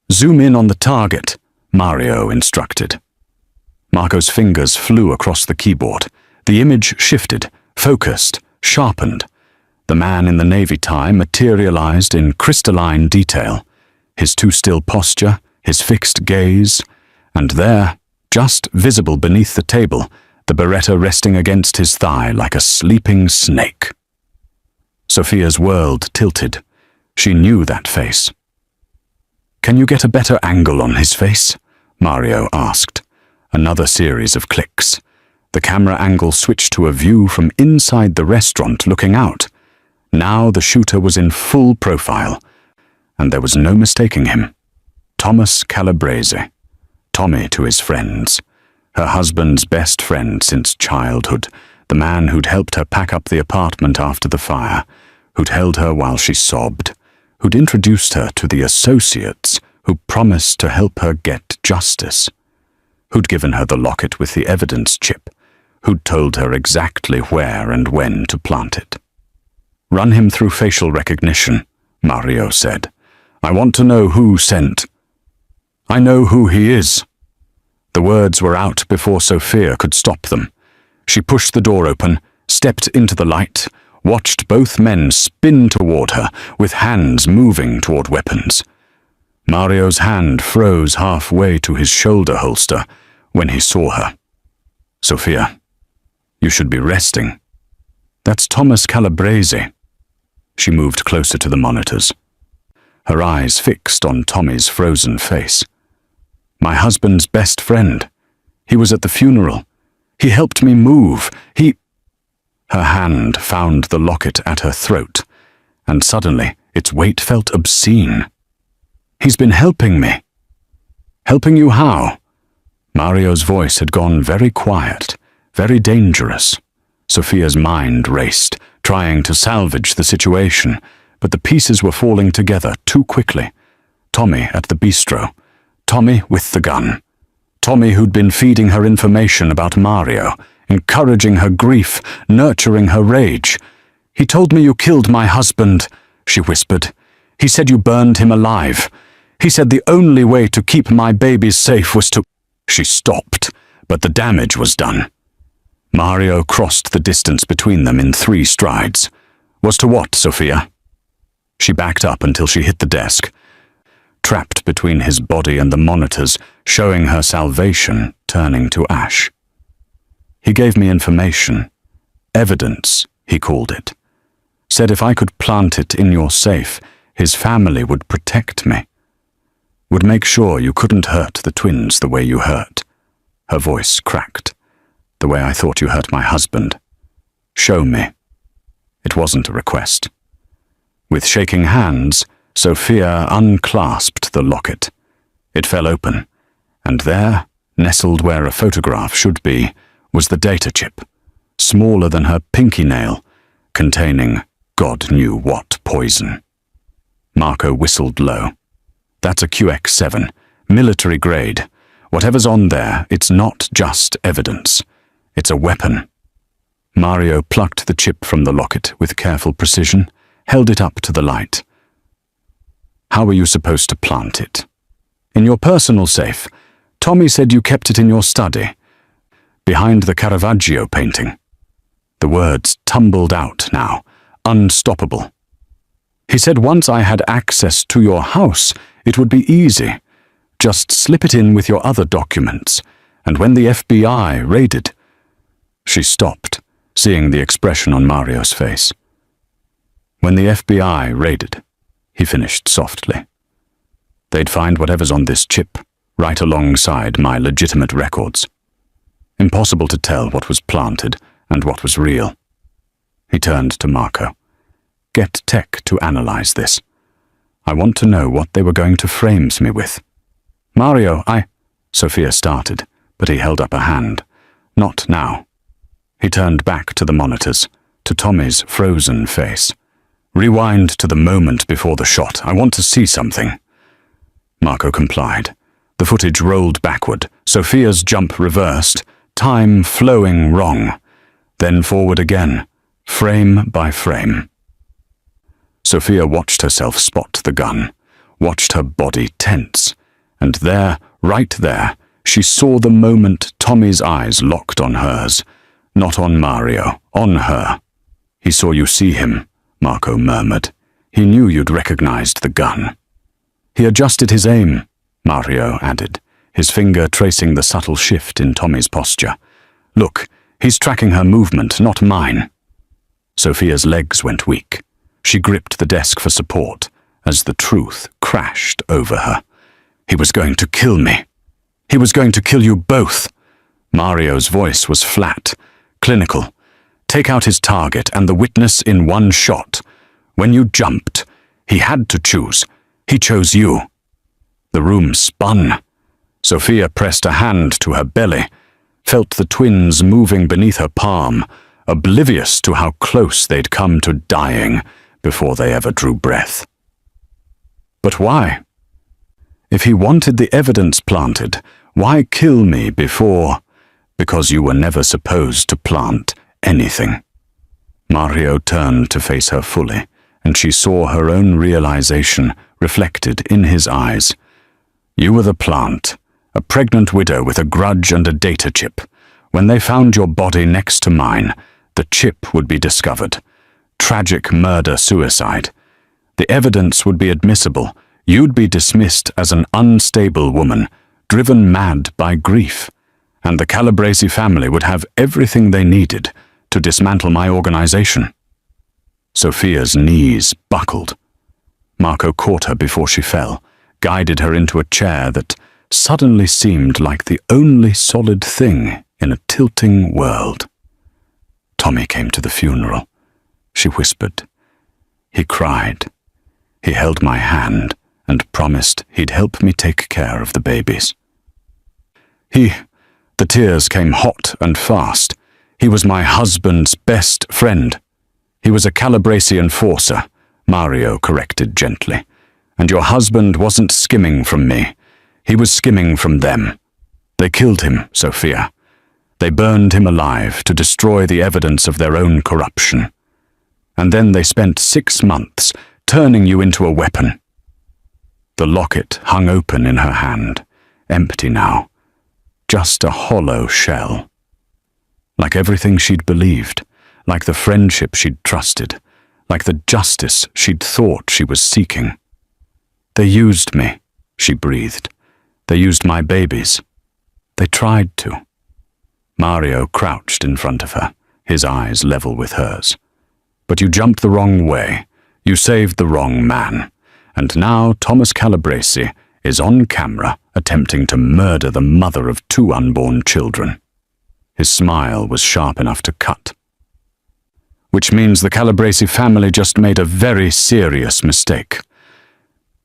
Zoom in on the target, Mario instructed. Marco's fingers flew across the keyboard. The image shifted, focused, sharpened. The man in the navy tie materialized in crystalline detail. His too-still posture, his fixed gaze, and there, just visible beneath the table, the Beretta resting against his thigh like a sleeping snake. Sophia's world tilted. She knew that face. Can you get a better angle on his face? Mario asked. Another series of clicks. The camera angle switched to a view from inside the restaurant looking out. Now the shooter was in full profile, and there was no mistaking him. Thomas Calabrese. Tommy to his friends. Her husband's best friend since childhood, the man who'd helped her pack up the apartment after the fire, who'd held her while she sobbed, who'd introduced her to the associates who promised to help her get justice, who'd given her the locket with the evidence chip, who'd told her exactly where and when to plant it. Run him through facial recognition, Mario said. I want to know who sent. I know who he is. The words were out before Sophia could stop them. She pushed the door open, stepped into the light, watched both men spin toward her, with hands moving toward weapons. Mario's hand froze halfway to his shoulder holster when he saw her. Sophia, you should be resting. That's Thomas Calabrese. She moved closer to the monitors, her eyes fixed on Tommy's frozen face. My husband's best friend. He was at the funeral. He helped me move. Her hand found the locket at her throat, and suddenly its weight felt obscene. He's been helping me. Helping you how? Mario's voice had gone very quiet, very dangerous. Sophia's mind raced, trying to salvage the situation, but the pieces were falling together too quickly. Tommy at the bistro. Tommy with the gun. Tommy who'd been feeding her information about Mario, encouraging her grief, nurturing her rage. "He told me you killed my husband," she whispered. "He said you burned him alive. He said the only way to keep my babies safe was to—" She stopped, but the damage was done. Mario crossed the distance between them in 3 strides. "Was to what, Sophia?" She backed up until she hit the desk, trapped between his body and the monitors, showing her salvation turning to ash. "He gave me information. Evidence, he called it. Said if I could plant it in your safe, his family would protect me. Would make sure you couldn't hurt the twins the way you hurt." Her voice cracked. "The way I thought you hurt my husband. Show me." It wasn't a request. With shaking hands, Sophia unclasped the locket. It fell open, and there, nestled where a photograph should be, was the data chip, smaller than her pinky nail, containing God knew what poison. Marco whistled low. "That's a QX7, military grade. Whatever's on there, it's not just evidence. It's a weapon." Mario plucked the chip from the locket with careful precision, held it up to the light. "How were you supposed to plant it?" "In your personal safe. Tommy said you kept it in your study, behind the Caravaggio painting." The words tumbled out now, unstoppable. "He said once I had access to your house, it would be easy. Just slip it in with your other documents, and when the FBI raided—" She stopped, seeing the expression on Mario's face. "When the FBI raided," he finished softly, "they'd find whatever's on this chip, right alongside my legitimate records. Impossible to tell what was planted and what was real." He turned to Marco. "Get tech to analyze this. I want to know what they were going to frame me with." "Mario, Sophia started, but he held up a hand. "Not now." He turned back to the monitors, to Tommy's frozen face. "Rewind to the moment before the shot. I want to see something." Marco complied. The footage rolled backward, Sophia's jump reversed, time flowing wrong, then forward again, frame by frame. Sophia watched herself spot the gun, watched her body tense, and there, right there, she saw the moment Tommy's eyes locked on hers. Not on Mario, on her. "He saw you see him," Marco murmured. "He knew you'd recognized the gun." "He adjusted his aim," Mario added, his finger tracing the subtle shift in Tommy's posture. "Look, he's tracking her movement, not mine." Sophia's legs went weak. She gripped the desk for support as the truth crashed over her. "He was going to kill me. He was going to kill you both." Mario's voice was flat, clinical. "Take out his target and the witness in one shot. When you jumped, he had to choose. He chose you." The room spun. Sophia pressed a hand to her belly, felt the twins moving beneath her palm, oblivious to how close they'd come to dying before they ever drew breath. But why? If he wanted the evidence planted, why kill me before? Because you were never supposed to plant anything. Mario turned to face her fully, and she saw her own realization reflected in his eyes. You were the plant, a pregnant widow with a grudge and a data chip. When they found your body next to mine, the chip would be discovered. Tragic murder-suicide. The evidence would be admissible. You'd be dismissed as an unstable woman, driven mad by grief. And the Calabresi family would have everything they needed to dismantle my organization. Sophia's knees buckled. Marco caught her before she fell, guided her into a chair that suddenly seemed like the only solid thing in a tilting world. Tommy came to the funeral, she whispered. He cried. He held my hand and promised he'd help me take care of the babies. The tears came hot and fast. He was my husband's best friend. He was a Calabresi enforcer, Mario corrected gently. And your husband wasn't skimming from me. He was skimming from them. They killed him, Sophia. They burned him alive to destroy the evidence of their own corruption. And then they spent 6 months turning you into a weapon. The locket hung open in her hand, empty now, just a hollow shell. Like everything she'd believed, like the friendship she'd trusted, like the justice she'd thought she was seeking. They used me, she breathed. They used my babies. They tried to. Mario crouched in front of her, his eyes level with hers. But you jumped the wrong way. You saved the wrong man. And now Thomas Calabrese is on camera attempting to murder the mother of 2 unborn children. His smile was sharp enough to cut. Which means the Calabrese family just made a very serious mistake.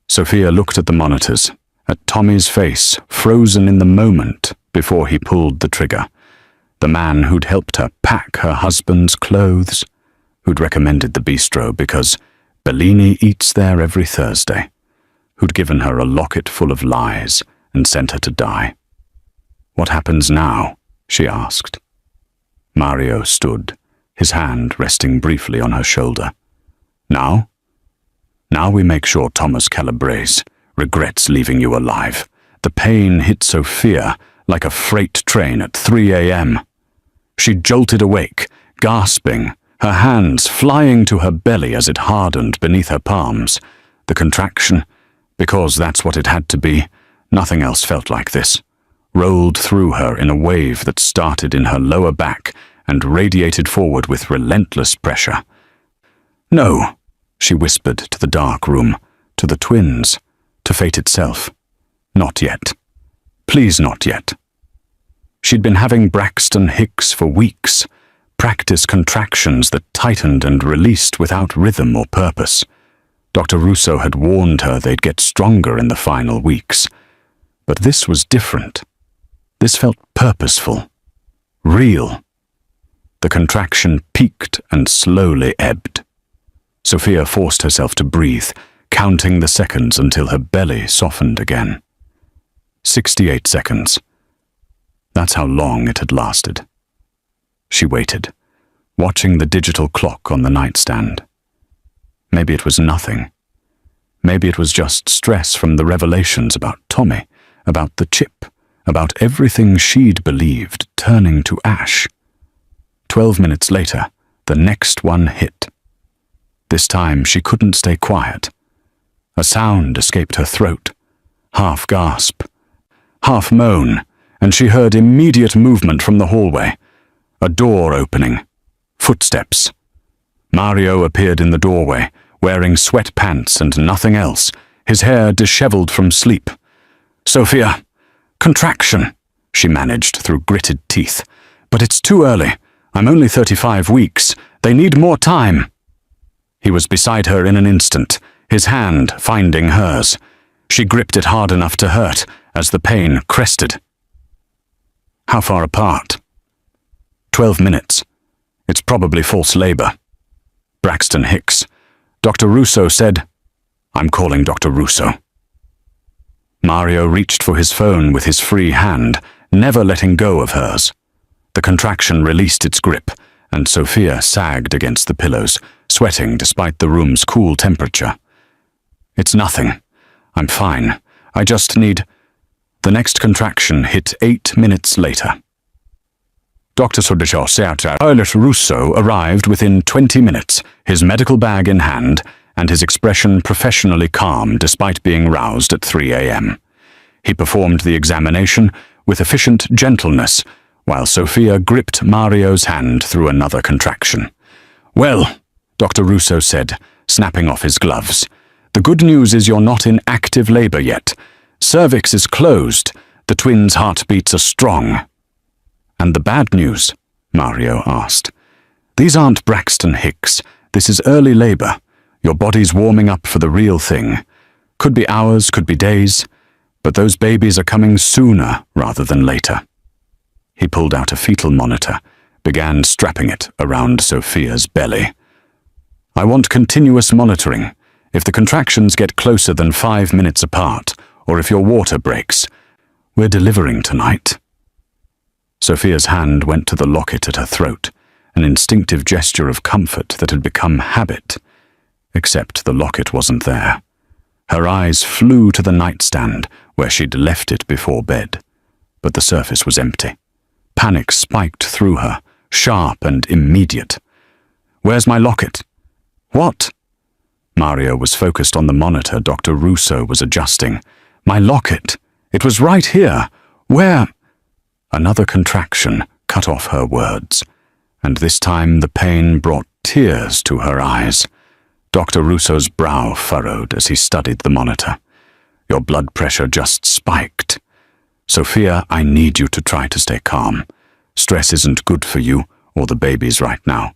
Sophia looked at the monitors, at Tommy's face, frozen in the moment before he pulled the trigger. The man who'd helped her pack her husband's clothes, who'd recommended the bistro because Bellini eats there every Thursday, who'd given her a locket full of lies and sent her to die. What happens now? She asked. Mario stood, his hand resting briefly on her shoulder. Now? Now we make sure Thomas Calabrese regrets leaving you alive. The pain hit Sophia like a freight train at 3 a.m. She jolted awake, gasping, her hands flying to her belly as it hardened beneath her palms. The contraction, because that's what it had to be, nothing else felt like this, rolled through her in a wave that started in her lower back and radiated forward with relentless pressure. No, she whispered to the dark room, to the twins, to fate itself. Not yet. Please not yet. She'd been having Braxton Hicks for weeks, practice contractions that tightened and released without rhythm or purpose. Dr. Russo had warned her they'd get stronger in the final weeks. But this was different. This felt purposeful, real. The contraction peaked and slowly ebbed. Sophia forced herself to breathe, counting the seconds until her belly softened again. 68 seconds. That's how long it had lasted. She waited, watching the digital clock on the nightstand. Maybe it was nothing. Maybe it was just stress from the revelations about Tommy, about the chip, about everything she'd believed turning to ash. 12 minutes later, the next one hit. This time she couldn't stay quiet. A sound escaped her throat, half gasp, half moan, and she heard immediate movement from the hallway. A door opening. Footsteps. Mario appeared in the doorway, wearing sweatpants and nothing else, his hair disheveled from sleep. Sophia, contraction, she managed through gritted teeth. But it's too early. I'm only 35 weeks. They need more time. He was beside her in an instant, his hand finding hers. She gripped it hard enough to hurt as the pain crested. How far apart? 12 minutes. It's probably false labor. Braxton Hicks. Dr. Russo said, I'm calling Dr. Russo. Mario reached for his phone with his free hand, never letting go of hers. The contraction released its grip, and Sophia sagged against the pillows, sweating despite the room's cool temperature. It's nothing. I'm fine. I just need... The next contraction hit 8 minutes later. Dr. Russo arrived within 20 minutes, his medical bag in hand, and his expression professionally calm despite being roused at 3 a.m. He performed the examination with efficient gentleness, while Sophia gripped Mario's hand through another contraction. Well, Dr. Russo said, snapping off his gloves, the good news is you're not in active labor yet. Cervix is closed. The twins' heartbeats are strong. And the bad news? Mario asked. These aren't Braxton Hicks. This is early labor. Your body's warming up for the real thing. Could be hours, could be days, but those babies are coming sooner rather than later. He pulled out a fetal monitor, began strapping it around Sophia's belly. I want continuous monitoring. If the contractions get closer than 5 minutes apart, or if your water breaks, we're delivering tonight. Sophia's hand went to the locket at her throat, an instinctive gesture of comfort that had become habit. Except the locket wasn't there. Her eyes flew to the nightstand where she'd left it before bed, but the surface was empty. Panic spiked through her, sharp and immediate. "Where's my locket?" "What?" Mario was focused on the monitor Dr. Russo was adjusting. "My locket! It was right here! Where?" Another contraction cut off her words, and this time the pain brought tears to her eyes. Dr. Russo's brow furrowed as he studied the monitor. "Your blood pressure just spiked. Sophia, I need you to try to stay calm. Stress isn't good for you or the babies right now."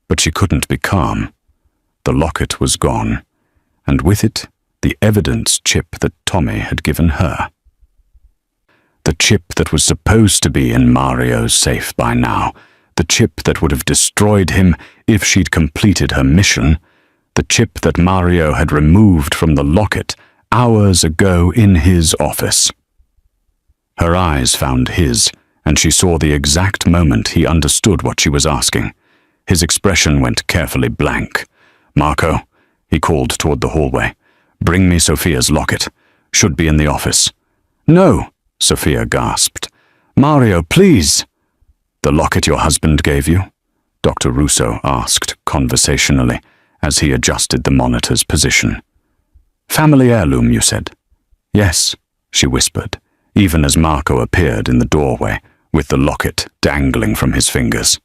But she couldn't be calm. The locket was gone, and with it, the evidence chip that Tommy had given her. The chip that was supposed to be in Mario's safe by now, the chip that would have destroyed him if she'd completed her mission, the chip that Mario had removed from the locket hours ago in his office. Her eyes found his, and she saw the exact moment he understood what she was asking. His expression went carefully blank. "Marco," he called toward the hallway, "bring me Sophia's locket. Should be in the office." "No," Sophia gasped. "Mario, please." "The locket your husband gave you?" Dr. Russo asked conversationally as he adjusted the monitor's position. "Family heirloom, you said?" "Yes," she whispered, even as Marco appeared in the doorway with the locket dangling from his fingers.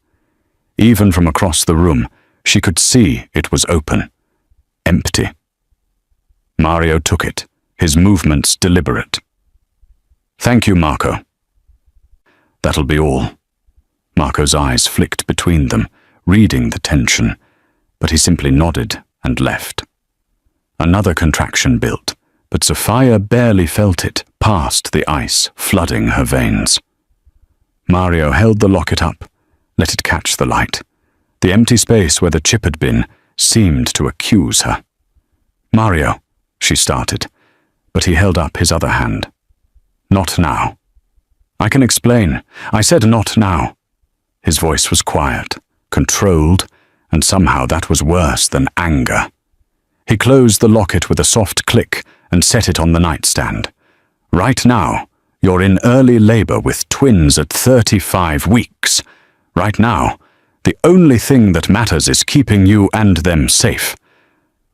Even from across the room, she could see it was open. Empty. Mario took it, his movements deliberate. "Thank you, Marco." "That'll be all." Marco's eyes flicked between them, reading the tension, but he simply nodded and left. Another contraction built, but Sophia barely felt it past the ice flooding her veins. Mario held the locket up, let it catch the light. The empty space where the chip had been seemed to accuse her. "Mario," she started, but he held up his other hand. "Not now." "I can explain. I said not now." His voice was quiet, controlled, and somehow that was worse than anger. He closed the locket with a soft click and set it on the nightstand. "Right now, you're in early labor with twins at 35 weeks. Right now, the only thing that matters is keeping you and them safe.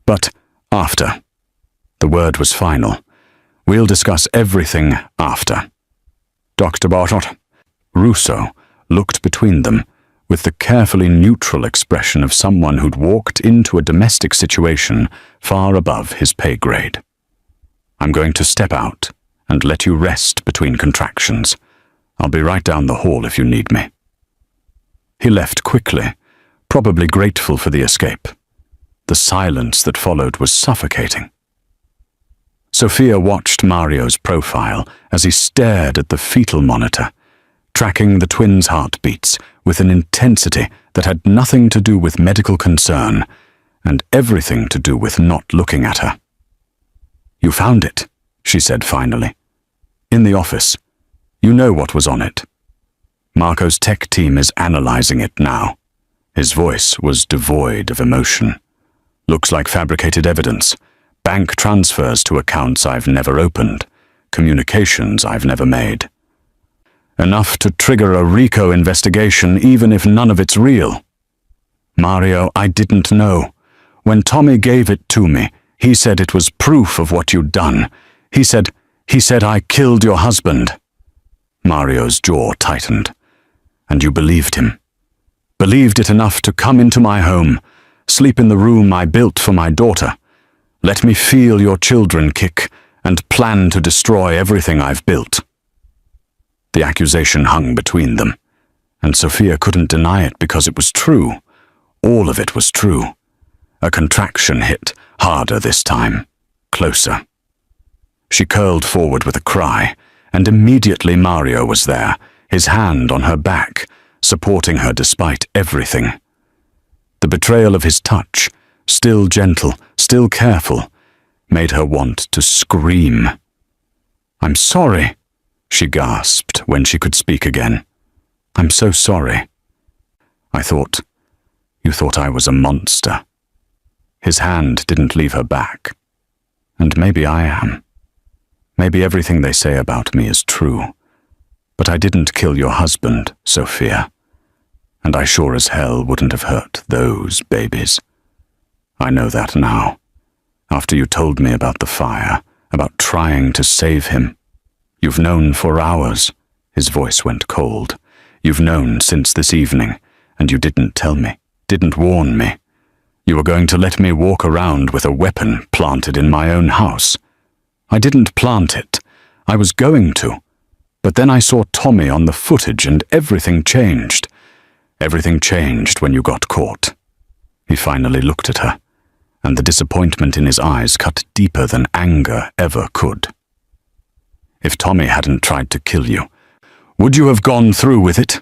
But after." The word was final. "We'll discuss everything after." Dr. Bartot, Russo, looked between them with the carefully neutral expression of someone who'd walked into a domestic situation far above his pay grade. "I'm going to step out and let you rest between contractions. I'll be right down the hall if you need me." He left quickly, probably grateful for the escape. The silence that followed was suffocating. Sophia watched Mario's profile as he stared at the fetal monitor, tracking the twins' heartbeats with an intensity that had nothing to do with medical concern and everything to do with not looking at her. "You found it," she said finally. "In the office. You know what was on it." "Marco's tech team is analyzing it now." His voice was devoid of emotion. "Looks like fabricated evidence. Bank transfers to accounts I've never opened. Communications I've never made. Enough to trigger a RICO investigation even if none of it's real." "Mario, I didn't know. When Tommy gave it to me, he said it was proof of what you'd done. He said I killed your husband." Mario's jaw tightened. "And you believed him? Believed it enough to come into my home, sleep in the room I built for my daughter, let me feel your children kick, and plan to destroy everything I've built." The accusation hung between them, and Sophia couldn't deny it because it was true. All of it was true. A contraction hit, harder this time, closer. She curled forward with a cry, and immediately Mario was there, his hand on her back, supporting her despite everything. The betrayal of his touch, still gentle, still careful, made her want to scream. "I'm sorry," she gasped when she could speak again. I'm so sorry. I thought, you thought I was a monster. His hand didn't leave her back. And maybe I am. Maybe everything they say about me is true. But I didn't kill your husband, Sophia. And I sure as hell wouldn't have hurt those babies. I know that now. After you told me about the fire, about trying to save him. You've known for hours. His voice went cold. You've known since this evening, and you didn't tell me, didn't warn me. You were going to let me walk around with a weapon planted in my own house. I didn't plant it. I was going to. But then I saw Tommy on the footage and everything changed. Everything changed when you got caught. He finally looked at her, and the disappointment in his eyes cut deeper than anger ever could. If Tommy hadn't tried to kill you, would you have gone through with it?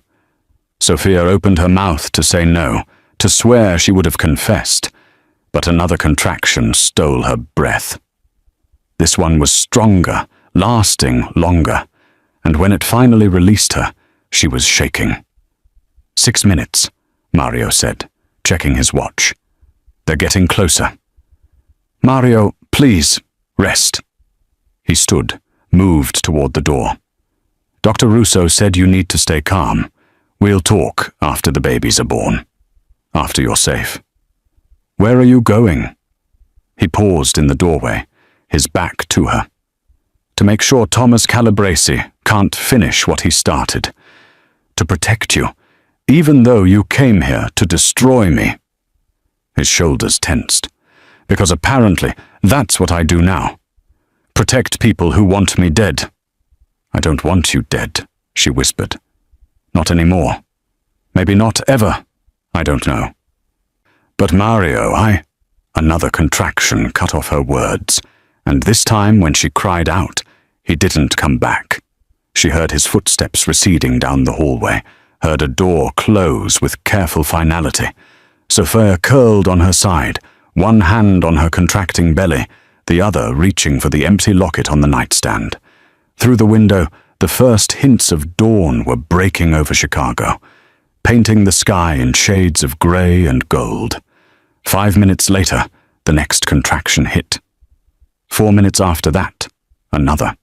Sophia opened her mouth to say no, to swear she would have confessed, but another contraction stole her breath. This one was stronger, lasting longer, and when it finally released her, she was shaking. 6 minutes, Mario said, checking his watch. They're getting closer. Mario, please, rest. He stood, moved toward the door. Dr. Russo said you need to stay calm. We'll talk after the babies are born. After you're safe. Where are you going? He paused in the doorway, his back to her. To make sure Thomas Calabresi can't finish what he started. To protect you, even though you came here to destroy me. His shoulders tensed, because apparently that's what I do now. Protect people who want me dead. I don't want you dead, she whispered. Not anymore. Maybe not ever. I don't know. But Mario, Another contraction cut off her words, and this time when she cried out, he didn't come back. She heard his footsteps receding down the hallway, heard a door close with careful finality. Sophia curled on her side, one hand on her contracting belly, the other reaching for the empty locket on the nightstand. Through the window, the first hints of dawn were breaking over Chicago, painting the sky in shades of grey and gold. 5 minutes later, the next contraction hit. 4 minutes after that, another.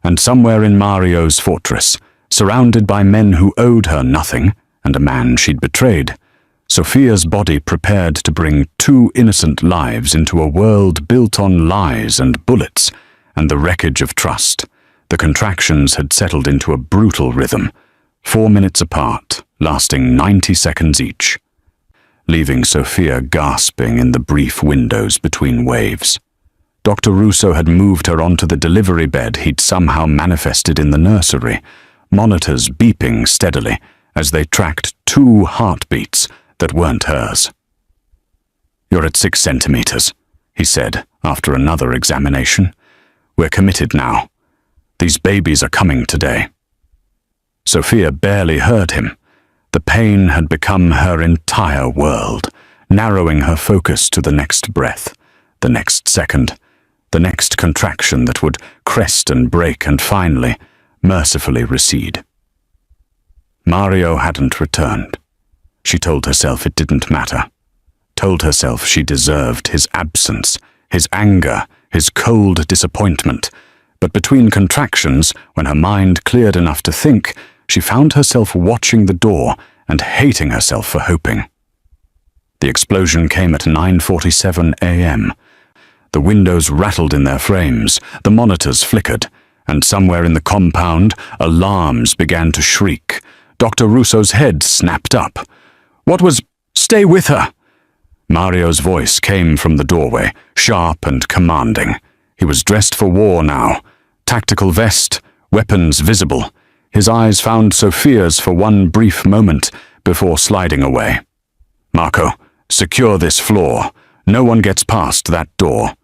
And somewhere in Mario's fortress, surrounded by men who owed her nothing and a man she'd betrayed, Sophia's body prepared to bring 2 innocent lives into a world built on lies and bullets and the wreckage of trust. The contractions had settled into a brutal rhythm, 4 minutes apart, lasting 90 seconds each, leaving Sophia gasping in the brief windows between waves. Dr. Russo had moved her onto the delivery bed he'd somehow manifested in the nursery, monitors beeping steadily as they tracked 2 heartbeats that weren't hers. You're at 6 centimeters, he said after another examination. We're committed now. These babies are coming today. Sophia barely heard him. The pain had become her entire world, narrowing her focus to the next breath, the next second, the next contraction that would crest and break and finally, mercifully recede. Mario hadn't returned. She told herself it didn't matter. Told herself she deserved his absence, his anger, his cold disappointment. But between contractions, when her mind cleared enough to think, she found herself watching the door and hating herself for hoping. The explosion came at 9:47 a.m. The windows rattled in their frames, the monitors flickered, and somewhere in the compound, alarms began to shriek. Dr. Russo's head snapped up. What was... Stay with her! Mario's voice came from the doorway, sharp and commanding. He was dressed for war now. Tactical vest, weapons visible. His eyes found Sophia's for one brief moment before sliding away. Marco, secure this floor. No one gets past that door.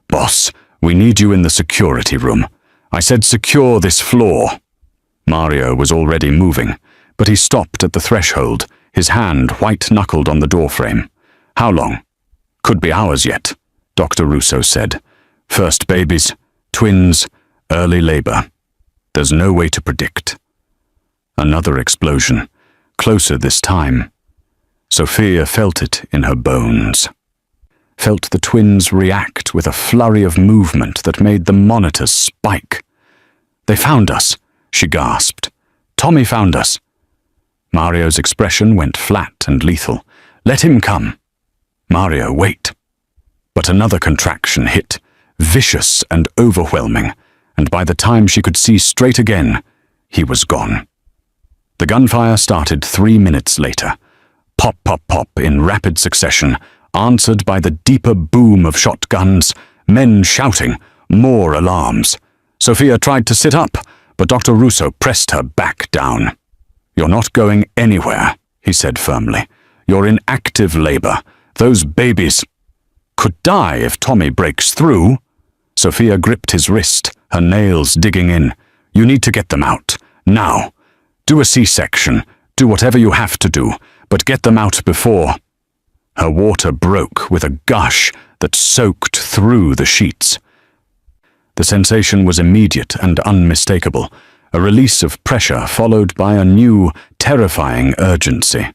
Boss, we need you in the security room. I said secure this floor. Mario was already moving, but he stopped at the threshold, his hand white-knuckled on the doorframe. How long? Could be hours yet, Dr. Russo said. First babies, twins, early labor. There's no way to predict. Another explosion, closer this time. Sophia felt it in her bones. Felt the twins react with a flurry of movement that made the monitors spike. "They found us," she gasped. "Tommy found us." Mario's expression went flat and lethal. "Let him come." "Mario, wait." But another contraction hit, vicious and overwhelming, and by the time she could see straight again, he was gone. The gunfire started 3 minutes later. Pop, pop, pop in rapid succession, answered by the deeper boom of shotguns, men shouting, more alarms. Sophia tried to sit up, but Dr. Russo pressed her back down. "You're not going anywhere," he said firmly. "You're in active labor. Those babies could die if Tommy breaks through." Sophia gripped his wrist, her nails digging in. "You need to get them out. Now. Do a C-section. Do whatever you have to do, but get them out before." Her water broke with a gush that soaked through the sheets. The sensation was immediate and unmistakable, a release of pressure followed by a new, terrifying urgency.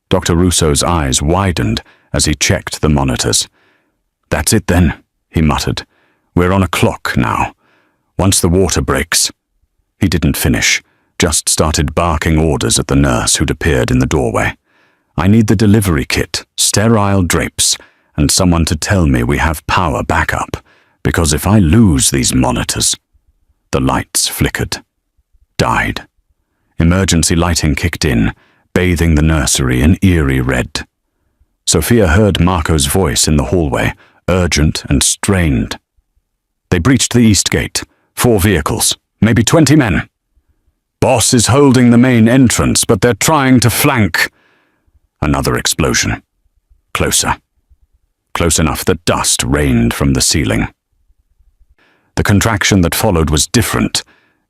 Dr. Russo's eyes widened as he checked the monitors. "That's it then," he muttered. "We're on a clock now. Once the water breaks." He didn't finish, just started barking orders at the nurse who'd appeared in the doorway. "I need the delivery kit, sterile drapes, and someone to tell me we have power backup, because if I lose these monitors..." The lights flickered. Died. Emergency lighting kicked in, bathing the nursery in eerie red. Sophia heard Marco's voice in the hallway, urgent and strained. They breached the east gate. 4 vehicles, maybe 20 men. "Boss is holding the main entrance, but they're trying to flank." Another explosion. Closer. Close enough that dust rained from the ceiling. The contraction that followed was different,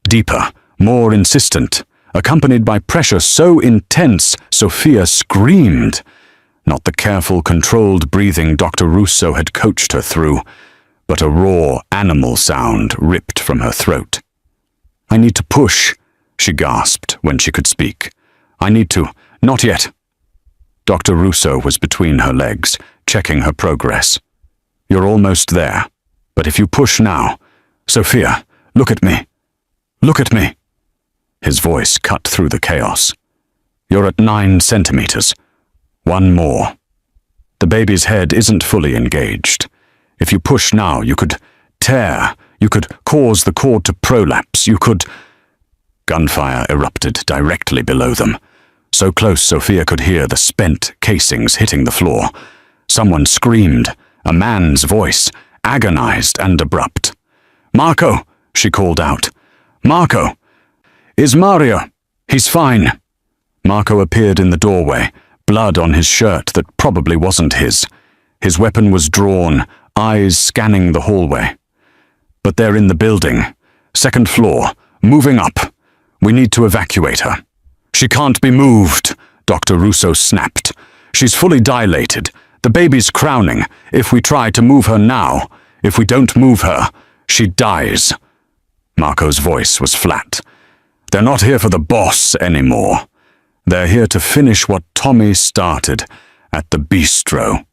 deeper, more insistent, accompanied by pressure so intense Sophia screamed. Not the careful, controlled breathing Dr. Russo had coached her through, but a raw animal sound ripped from her throat. "I need to push," she gasped when she could speak. "I need to. Not yet." Dr. Russo was between her legs, checking her progress. "You're almost there. But if you push now... Sophia, look at me. Look at me." His voice cut through the chaos. "You're at 9 centimeters. 1 more. The baby's head isn't fully engaged. If you push now, you could tear. You could cause the cord to prolapse. You could..." Gunfire erupted directly below them. So close Sophia could hear the spent casings hitting the floor. Someone screamed, a man's voice, agonized and abrupt. "Marco," she called out. "Marco! Is Mario? He's fine." Marco appeared in the doorway, blood on his shirt that probably wasn't his. His weapon was drawn, eyes scanning the hallway. "But they're in the building. 2nd floor, moving up. We need to evacuate her." "She can't be moved," Dr. Russo snapped. "She's fully dilated. The baby's crowning. If we try to move her now, if we don't move her, she dies." Marco's voice was flat. "They're not here for the boss anymore. They're here to finish what Tommy started at the bistro."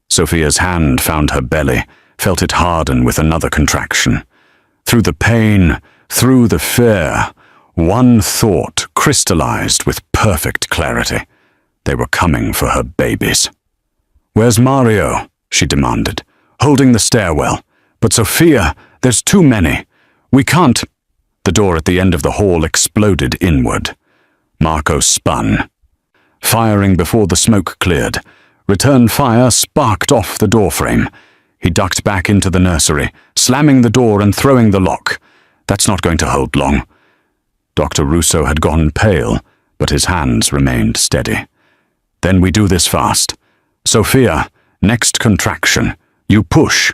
Sophia's hand found her belly, felt it harden with another contraction. Through the pain, through the fear, one thought crystallized with perfect clarity. They were coming for her babies. "Where's Mario?" she demanded, holding the stairwell. "But Sophia, there's too many. We can't..." The door at the end of the hall exploded inward. Marco spun. Firing before the smoke cleared. Return fire sparked off the doorframe. He ducked back into the nursery, slamming the door and throwing the lock. That's not going to hold long. Dr. Russo had gone pale, but his hands remained steady. "Then we do this fast. Sophia, next contraction. You push.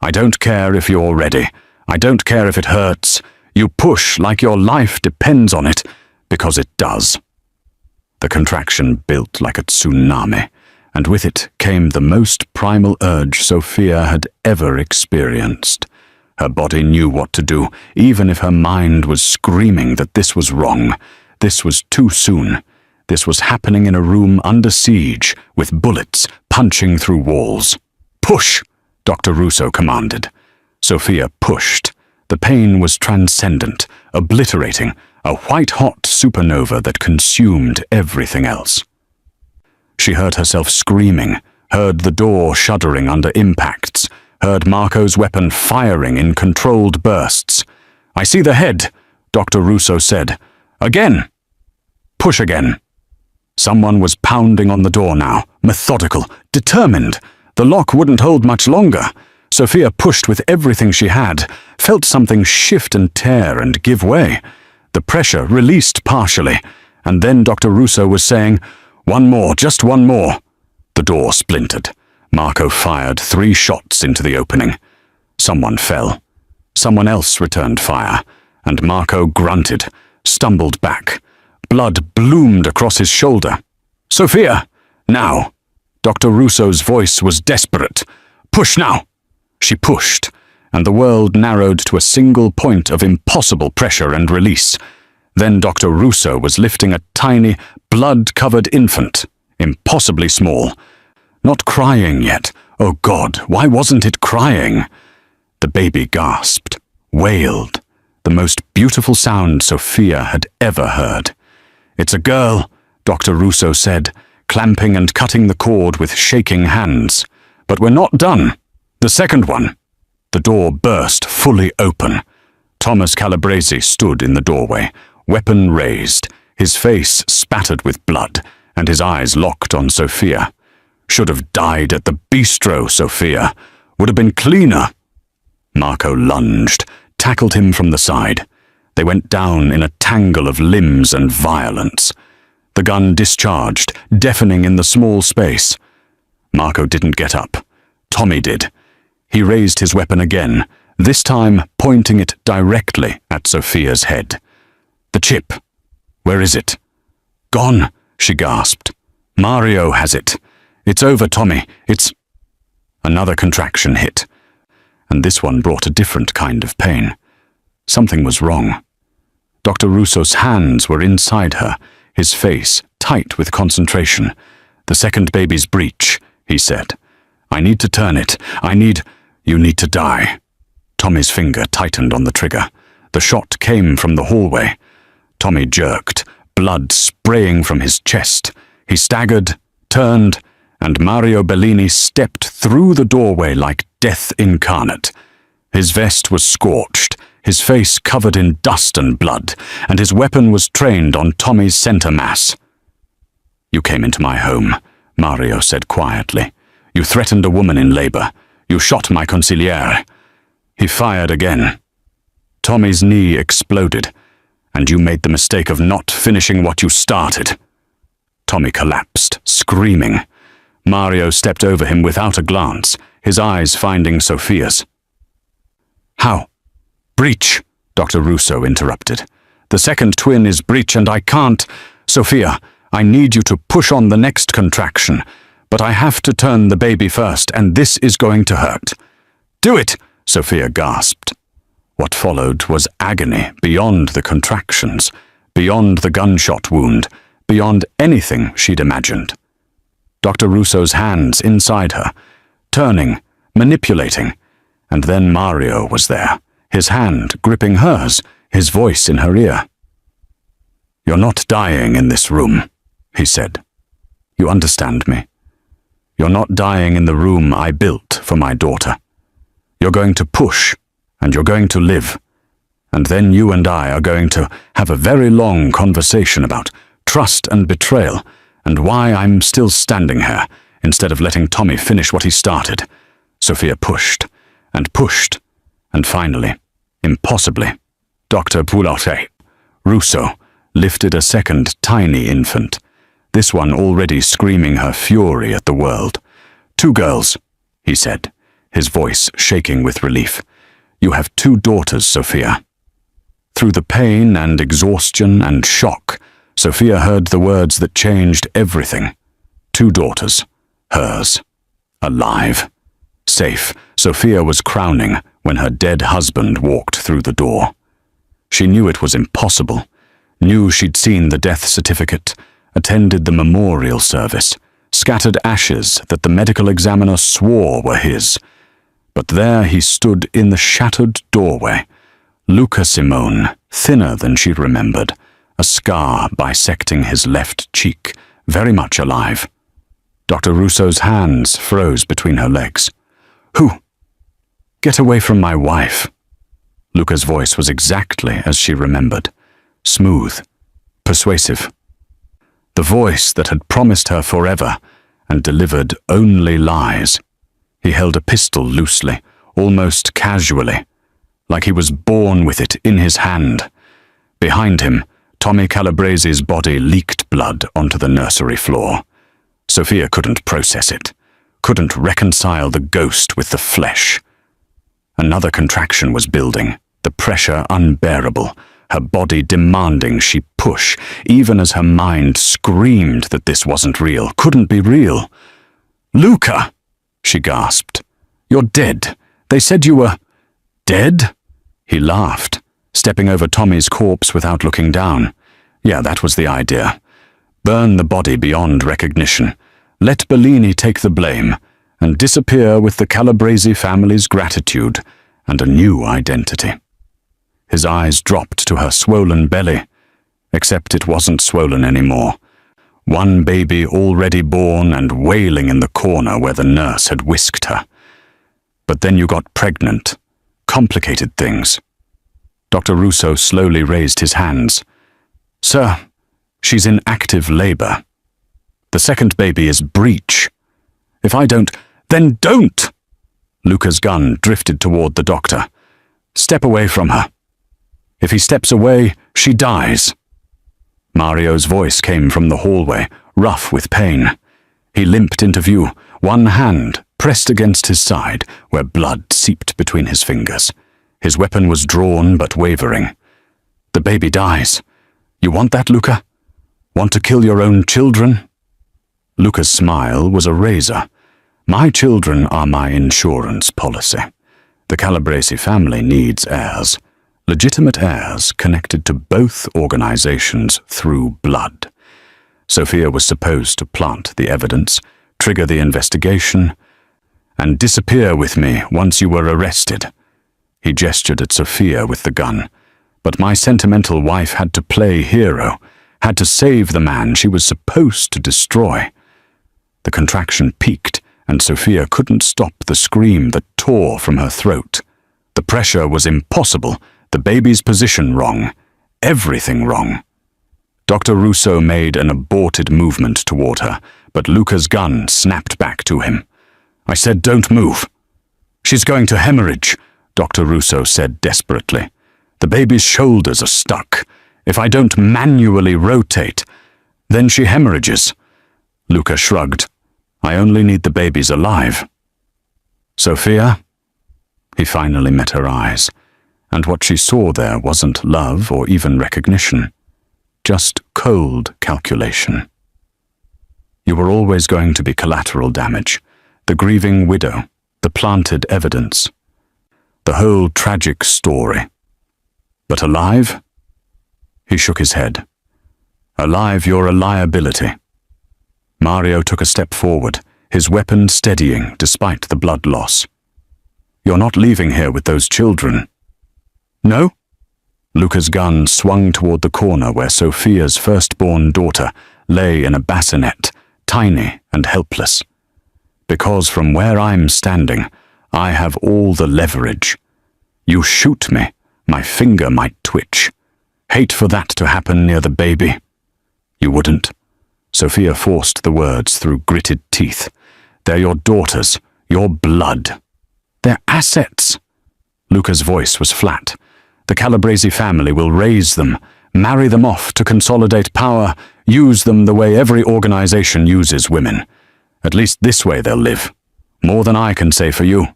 I don't care if you're ready. I don't care if it hurts. You push like your life depends on it, because it does." The contraction built like a tsunami, and with it came the most primal urge Sophia had ever experienced. Her body knew what to do, even if her mind was screaming that this was wrong. This was too soon. This was happening in a room under siege, with bullets punching through walls. "Push!" Dr. Russo commanded. Sophia pushed. The pain was transcendent, obliterating, a white-hot supernova that consumed everything else. She heard herself screaming, heard the door shuddering under impacts, heard Marco's weapon firing in controlled bursts. "I see the head," Dr. Russo said. "Again!" "Push again." Someone was pounding on the door now, methodical, determined. The lock wouldn't hold much longer. Sophia pushed with everything she had, felt something shift and tear and give way. The pressure released partially, and then Dr. Russo was saying, "One more, just one more." The door splintered. Marco fired 3 shots into the opening. Someone fell. Someone else returned fire, and Marco grunted, stumbled back. Blood bloomed across his shoulder. "Sophia! Now!" Dr. Russo's voice was desperate. "Push now!" She pushed, and the world narrowed to a single point of impossible pressure and release. Then Dr. Russo was lifting a tiny, blood-covered infant, impossibly small. Not crying yet. Oh God, why wasn't it crying? The baby gasped, wailed, the most beautiful sound Sophia had ever heard. "It's a girl," Dr. Russo said, clamping and cutting the cord with shaking hands. "But we're not done. The second one." The door burst fully open. Thomas Calabresi stood in the doorway, weapon raised, his face spattered with blood, and his eyes locked on Sophia. "Should have died at the bistro, Sophia. Would have been cleaner." Marco lunged, tackled him from the side. They went down in a tangle of limbs and violence. The gun discharged, deafening in the small space. Marco didn't get up. Tommy did. He raised his weapon again, this time pointing it directly at Sophia's head. "The chip. Where is it?" "Gone," she gasped. "Mario has it. It's over, Tommy. It's—" Another contraction hit, and this one brought a different kind of pain. Something was wrong. Dr. Russo's hands were inside her, his face tight with concentration. "The second baby's breech," he said. "I need to turn it. You need to die." Tommy's finger tightened on the trigger. The shot came from the hallway. Tommy jerked, blood spraying from his chest. He staggered, turned, and Mario Bellini stepped through the doorway like death incarnate. His vest was scorched, his face covered in dust and blood, and his weapon was trained on Tommy's center mass. "You came into my home," Mario said quietly. "You threatened a woman in labor. You shot my consigliere." He fired again. Tommy's knee exploded, "And you made the mistake of not finishing what you started." Tommy collapsed, screaming. Mario stepped over him without a glance, his eyes finding Sophia's. "How?" "Breach," Dr. Russo interrupted. "The second twin is breach and I can't— Sophia, I need you to push on the next contraction, but I have to turn the baby first, and this is going to hurt." "Do it!" Sophia gasped. What followed was agony beyond the contractions, beyond the gunshot wound, beyond anything she'd imagined. Dr. Russo's hands inside her, turning, manipulating, and then Mario was there, his hand gripping hers, his voice in her ear. "You're not dying in this room," he said. "You understand me? You're not dying in the room I built for my daughter. You're going to push, and you're going to live. And then you and I are going to have a very long conversation about trust and betrayal, and why I'm still standing here, instead of letting Tommy finish what he started." Sophia pushed, and finally, impossibly, Dr. Poulotte, Russo, lifted a second tiny infant, this one already screaming her fury at the world. "Two girls," he said, his voice shaking with relief. "You have 2 daughters, Sophia." Through the pain and exhaustion and shock, Sophia heard the words that changed everything. 2 daughters, hers, alive, safe. Sophia was crowning, when her dead husband walked through the door. She knew it was impossible, knew she'd seen the death certificate, attended the memorial service, scattered ashes that the medical examiner swore were his. But there he stood in the shattered doorway, Luca Simone, thinner than she remembered, a scar bisecting his left cheek, very much alive. Dr. Russo's hands froze between her legs. "Who? Get away from my wife." Luca's voice was exactly as she remembered, smooth, persuasive. The voice that had promised her forever and delivered only lies. He held a pistol loosely, almost casually, like he was born with it in his hand. Behind him, Tommy Calabrese's body leaked blood onto the nursery floor. Sophia couldn't process it, couldn't reconcile the ghost with the flesh. Another contraction was building, the pressure unbearable, her body demanding she push, even as her mind screamed that this wasn't real, couldn't be real. "Luca!" she gasped. "You're dead. They said you were..." "Dead?" He laughed, stepping over Tommy's corpse without looking down. Yeah, that was the idea. Burn the body beyond recognition. Let Bellini take the blame, and disappear with the Calabrese family's gratitude and a new identity. His eyes dropped to her swollen belly, except it wasn't swollen anymore. One baby already born and wailing in the corner where the nurse had whisked her. But then you got pregnant. Complicated things. Dr. Russo slowly raised his hands. "Sir, she's in active labor. The second baby is breech. If I don't, then don't!" Luca's gun drifted toward the doctor. "Step away from her. If he steps away, she dies." Mario's voice came from the hallway, rough with pain. He limped into view, one hand pressed against his side, where blood seeped between his fingers. His weapon was drawn but wavering. "The baby dies. You want that, Luca? Want to kill your own children?" Luca's smile was a razor. "My children are my insurance policy. The Calabrese family needs heirs. Legitimate heirs connected to both organizations through blood. Sophia was supposed to plant the evidence, trigger the investigation, and disappear with me once you were arrested." He gestured at Sophia with the gun. "But my sentimental wife had to play hero, had to save the man she was supposed to destroy." The contraction peaked, and Sophia couldn't stop the scream that tore from her throat. The pressure was impossible, the baby's position wrong, everything wrong. Dr. Russo made an aborted movement toward her, but Luca's gun snapped back to him. "I said don't move." "She's going to hemorrhage," Dr. Russo said desperately. "The baby's shoulders are stuck. If I don't manually rotate, then she hemorrhages." Luca shrugged. "I only need the babies alive." "Sophia?" He finally met her eyes, and what she saw there wasn't love or even recognition, just cold calculation. "You were always going to be collateral damage, the grieving widow, the planted evidence, the whole tragic story. But alive?" He shook his head. "Alive, you're a liability." Mario took a step forward, his weapon steadying despite the blood loss. "You're not leaving here with those children." "No?" Luca's gun swung toward the corner where Sophia's firstborn daughter lay in a bassinet, tiny and helpless. "Because from where I'm standing, I have all the leverage. You shoot me, my finger might twitch. Hate for that to happen near the baby." "You wouldn't." Sophia forced the words through gritted teeth. "They're your daughters, your blood. They're assets." Luca's voice was flat. "The Calabrese family will raise them, marry them off to consolidate power, use them the way every organization uses women. At least this way they'll live. More than I can say for you."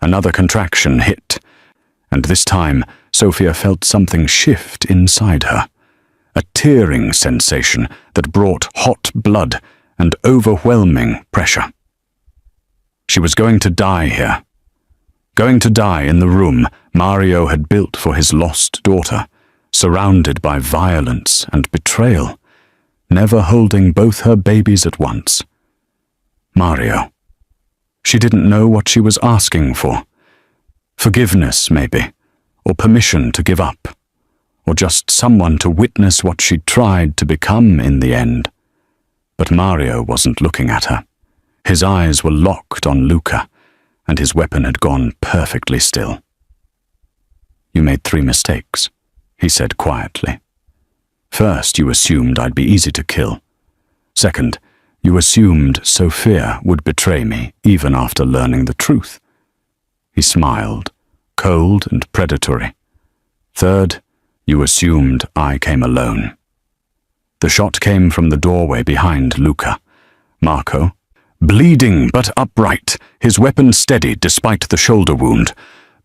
Another contraction hit, and this time Sophia felt something shift inside her. A tearing sensation that brought hot blood and overwhelming pressure. She was going to die here. going to die in the room Mario had built for his lost daughter, surrounded by violence and betrayal, never holding both her babies at once. Mario. She didn't know what she was asking for. Forgiveness, maybe, or permission to give up, or just someone to witness what she'd tried to become in the end. But Mario wasn't looking at her. His eyes were locked on Luca, and his weapon had gone perfectly still. "You made 3 mistakes," he said quietly. "First, you assumed I'd be easy to kill. Second, you assumed Sophia would betray me even after learning the truth." He smiled, cold and predatory. "Third, you assumed I came alone." The shot came from the doorway behind Luca. Marco, bleeding but upright, his weapon steady despite the shoulder wound.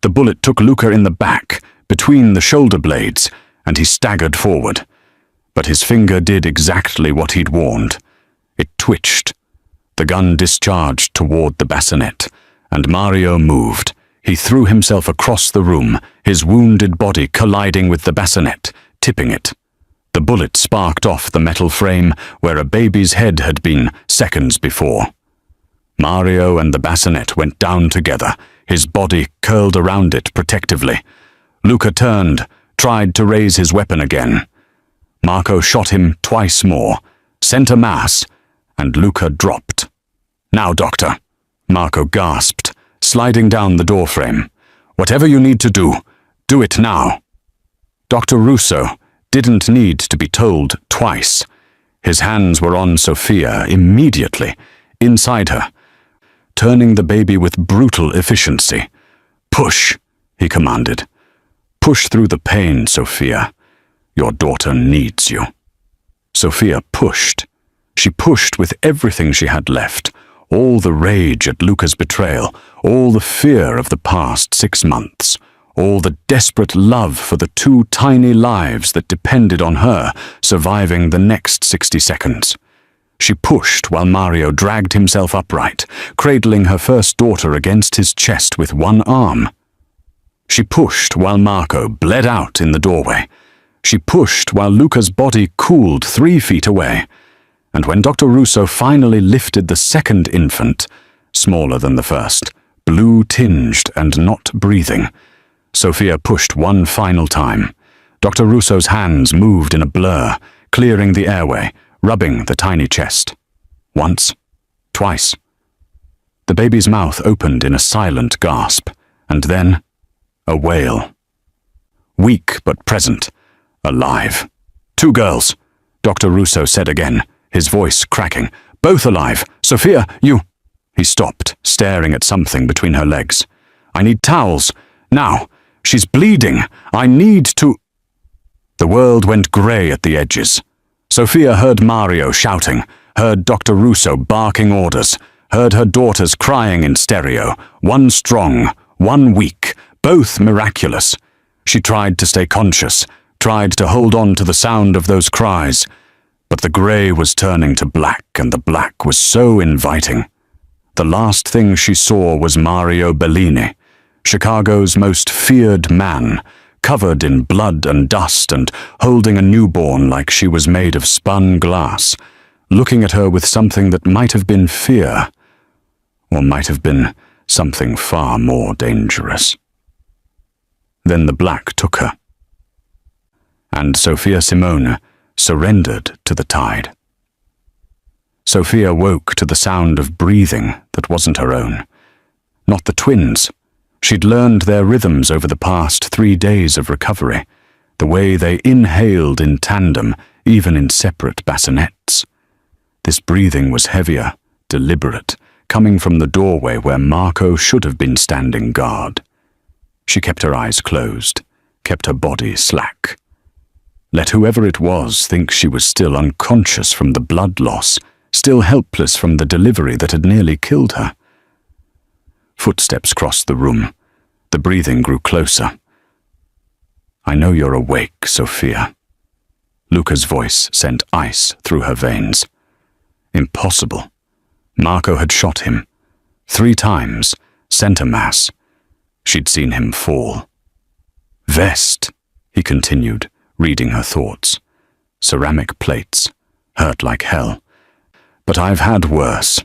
The bullet took Luca in the back, between the shoulder blades, and he staggered forward. But his finger did exactly what he'd warned. It twitched. The gun discharged toward the bassinet, and Mario moved. He threw himself across the room, his wounded body colliding with the bassinet, tipping it. The bullet sparked off the metal frame where a baby's head had been seconds before. Mario and the bassinet went down together, his body curled around it protectively. Luca turned, tried to raise his weapon again. Marco shot him twice more, sent a mass, and Luca dropped. "Now, Doctor," Marco gasped, sliding down the doorframe. "Whatever you need to do it now." Dr. Russo didn't need to be told twice. His hands were on Sophia immediately, inside her, turning the baby with brutal efficiency. "Push," he commanded. "Push through the pain, Sophia. Your daughter needs you." Sophia pushed. She pushed with everything she had left, all the rage at Luca's betrayal, all the fear of the past 6 months, all the desperate love for the 2 tiny lives that depended on her surviving the next 60 seconds. She pushed while Mario dragged himself upright, cradling her first daughter against his chest with one arm. She pushed while Marco bled out in the doorway. She pushed while Luca's body cooled 3 feet away. And when Dr. Russo finally lifted the second infant, smaller than the first, blue-tinged and not breathing, Sophia pushed one final time. Dr. Russo's hands moved in a blur, clearing the airway, rubbing the tiny chest. Once, twice. The baby's mouth opened in a silent gasp, and then a wail. Weak but present, alive. 2 girls, Dr. Russo said again, his voice cracking. "Both alive. Sophia, you—" He stopped, staring at something between her legs. "I need towels. Now. She's bleeding. I need to—" The world went grey at the edges. Sophia heard Mario shouting, heard Dr. Russo barking orders, heard her daughters crying in stereo, one strong, one weak, both miraculous. She tried to stay conscious, tried to hold on to the sound of those cries, but the grey was turning to black, and the black was so inviting. The last thing she saw was Mario Bellini, Chicago's most feared man, covered in blood and dust and holding a newborn like she was made of spun glass, looking at her with something that might have been fear, or might have been something far more dangerous. Then the black took her, and Sophia Simone surrendered to the tide. Sophia woke to the sound of breathing that wasn't her own. Not the twins. She'd learned their rhythms over the past 3 days of recovery, the way they inhaled in tandem, even in separate bassinets. This breathing was heavier, deliberate, coming from the doorway where Marco should have been standing guard. She kept her eyes closed, kept her body slack. Let whoever it was think she was still unconscious from the blood loss, still helpless from the delivery that had nearly killed her. Footsteps crossed the room. The breathing grew closer. "I know you're awake, Sophia." Luca's voice sent ice through her veins. Impossible. Marco had shot him. 3 times, center mass. She'd seen him fall. Vest, he continued, reading her thoughts. Ceramic plates. Hurt like hell. But I've had worse.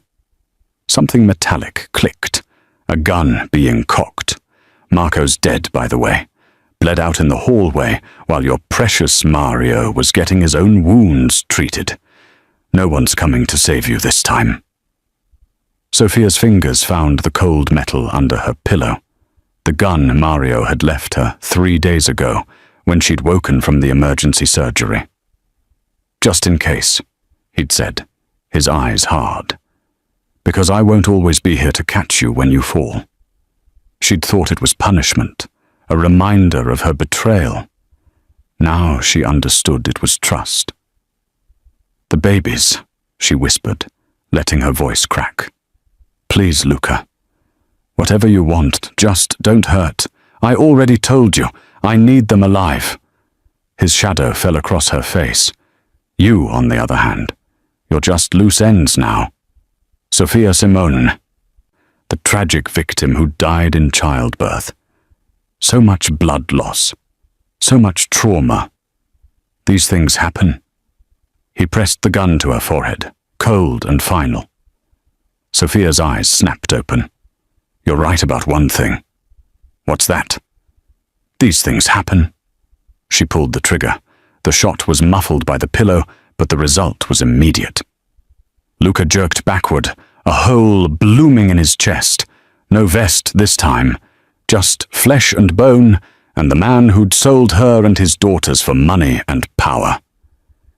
Something metallic clicked. A gun being cocked. Marco's dead, by the way. Bled out in the hallway while your precious Mario was getting his own wounds treated. No one's coming to save you this time. Sophia's fingers found the cold metal under her pillow. The gun Mario had left her 3 days ago when she'd woken from the emergency surgery. Just in case, he'd said, his eyes hard. Because I won't always be here to catch you when you fall. She'd thought it was punishment, a reminder of her betrayal. Now she understood it was trust. The babies, she whispered, letting her voice crack. Please, Luca. Whatever you want, just don't hurt. I already told you, I need them alive. His shadow fell across her face. You, on the other hand, you're just loose ends now. Sophia Simone, the tragic victim who died in childbirth. So much blood loss, so much trauma. These things happen. He pressed the gun to her forehead, cold and final. Sophia's eyes snapped open. You're right about one thing. What's that? These things happen. She pulled the trigger. The shot was muffled by the pillow, but the result was immediate. Luca jerked backward, a hole blooming in his chest. No vest this time, just flesh and bone, and the man who'd sold her and his daughters for money and power.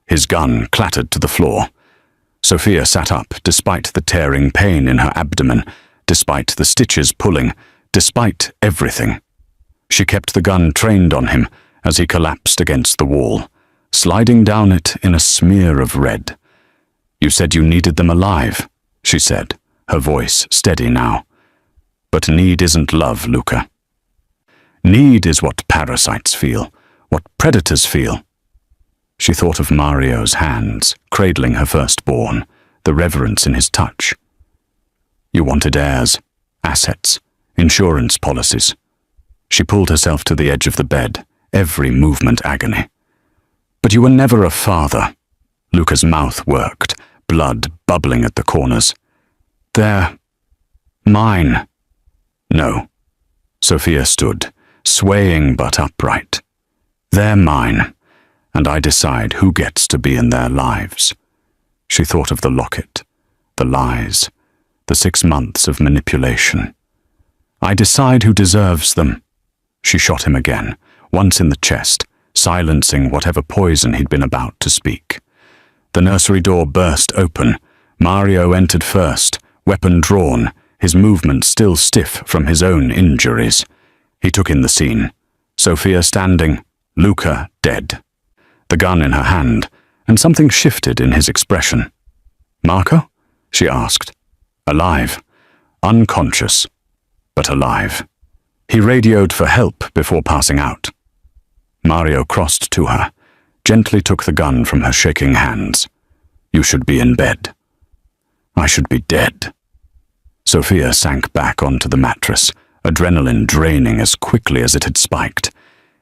His gun clattered to the floor. Sophia sat up, despite the tearing pain in her abdomen, despite the stitches pulling, despite everything. She kept the gun trained on him as he collapsed against the wall, sliding down it in a smear of red. You said you needed them alive, she said, her voice steady now. But need isn't love, Luca. Need is what parasites feel, what predators feel. She thought of Mario's hands, cradling her firstborn, the reverence in his touch. You wanted heirs, assets, insurance policies. She pulled herself to the edge of the bed, every movement agony. But you were never a father. Luca's mouth worked, blood bubbling at the corners. They're mine. No. Sophia stood, swaying but upright. They're mine, and I decide who gets to be in their lives. She thought of the locket, the lies, the 6 months of manipulation. I decide who deserves them. She shot him again, once in the chest, silencing whatever poison he'd been about to speak. The nursery door burst open. Mario entered first, weapon drawn, his movements still stiff from his own injuries. He took in the scene. Sophia standing, Luca dead. The gun in her hand, and something shifted in his expression. Marco? She asked. Alive. Unconscious, but alive. He radioed for help before passing out. Mario crossed to her, gently took the gun from her shaking hands. You should be in bed. I should be dead. Sophia sank back onto the mattress, adrenaline draining as quickly as it had spiked.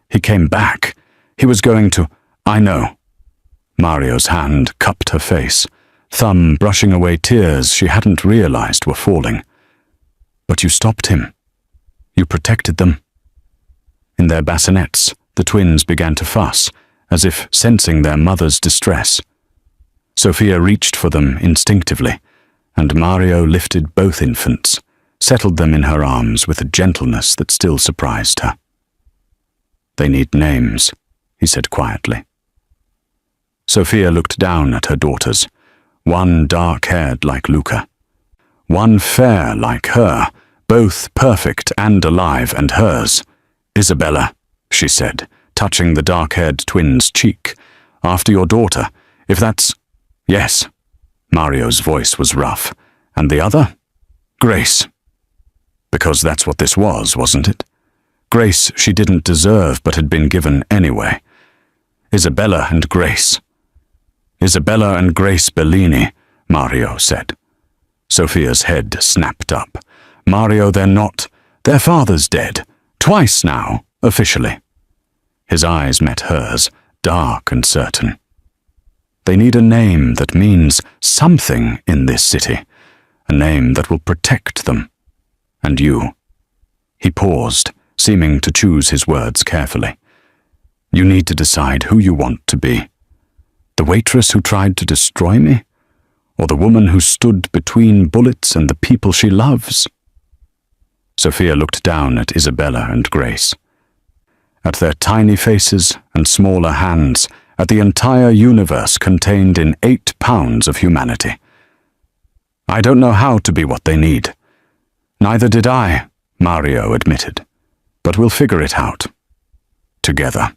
He came back. He was going to... I know. Mario's hand cupped her face, thumb brushing away tears she hadn't realized were falling. But you stopped him. You protected them. In their bassinets, the twins began to fuss, as if sensing their mother's distress. Sophia reached for them instinctively, and Mario lifted both infants, settled them in her arms with a gentleness that still surprised her. They need names, he said quietly. Sophia looked down at her daughters, one dark-haired like Luca, one fair like her, both perfect and alive, and hers. Isabella, she said, touching the dark-haired twin's cheek. After your daughter, if that's... Yes. Mario's voice was rough. And the other? Grace. Because that's what this was, wasn't it? Grace she didn't deserve but had been given anyway. Isabella and Grace. Isabella and Grace Bellini, Mario said. Sophia's head snapped up. Mario, they're not. Their father's dead. Twice now, officially. His eyes met hers, dark and certain. They need a name that means something in this city, a name that will protect them. And you. He paused, seeming to choose his words carefully. You need to decide who you want to be. The waitress who tried to destroy me? Or the woman who stood between bullets and the people she loves? Sophia looked down at Isabella and Grace. At their tiny faces and smaller hands, at the entire universe contained in 8 pounds of humanity. I don't know how to be what they need. Neither did I, Mario admitted. But we'll figure it out. Together.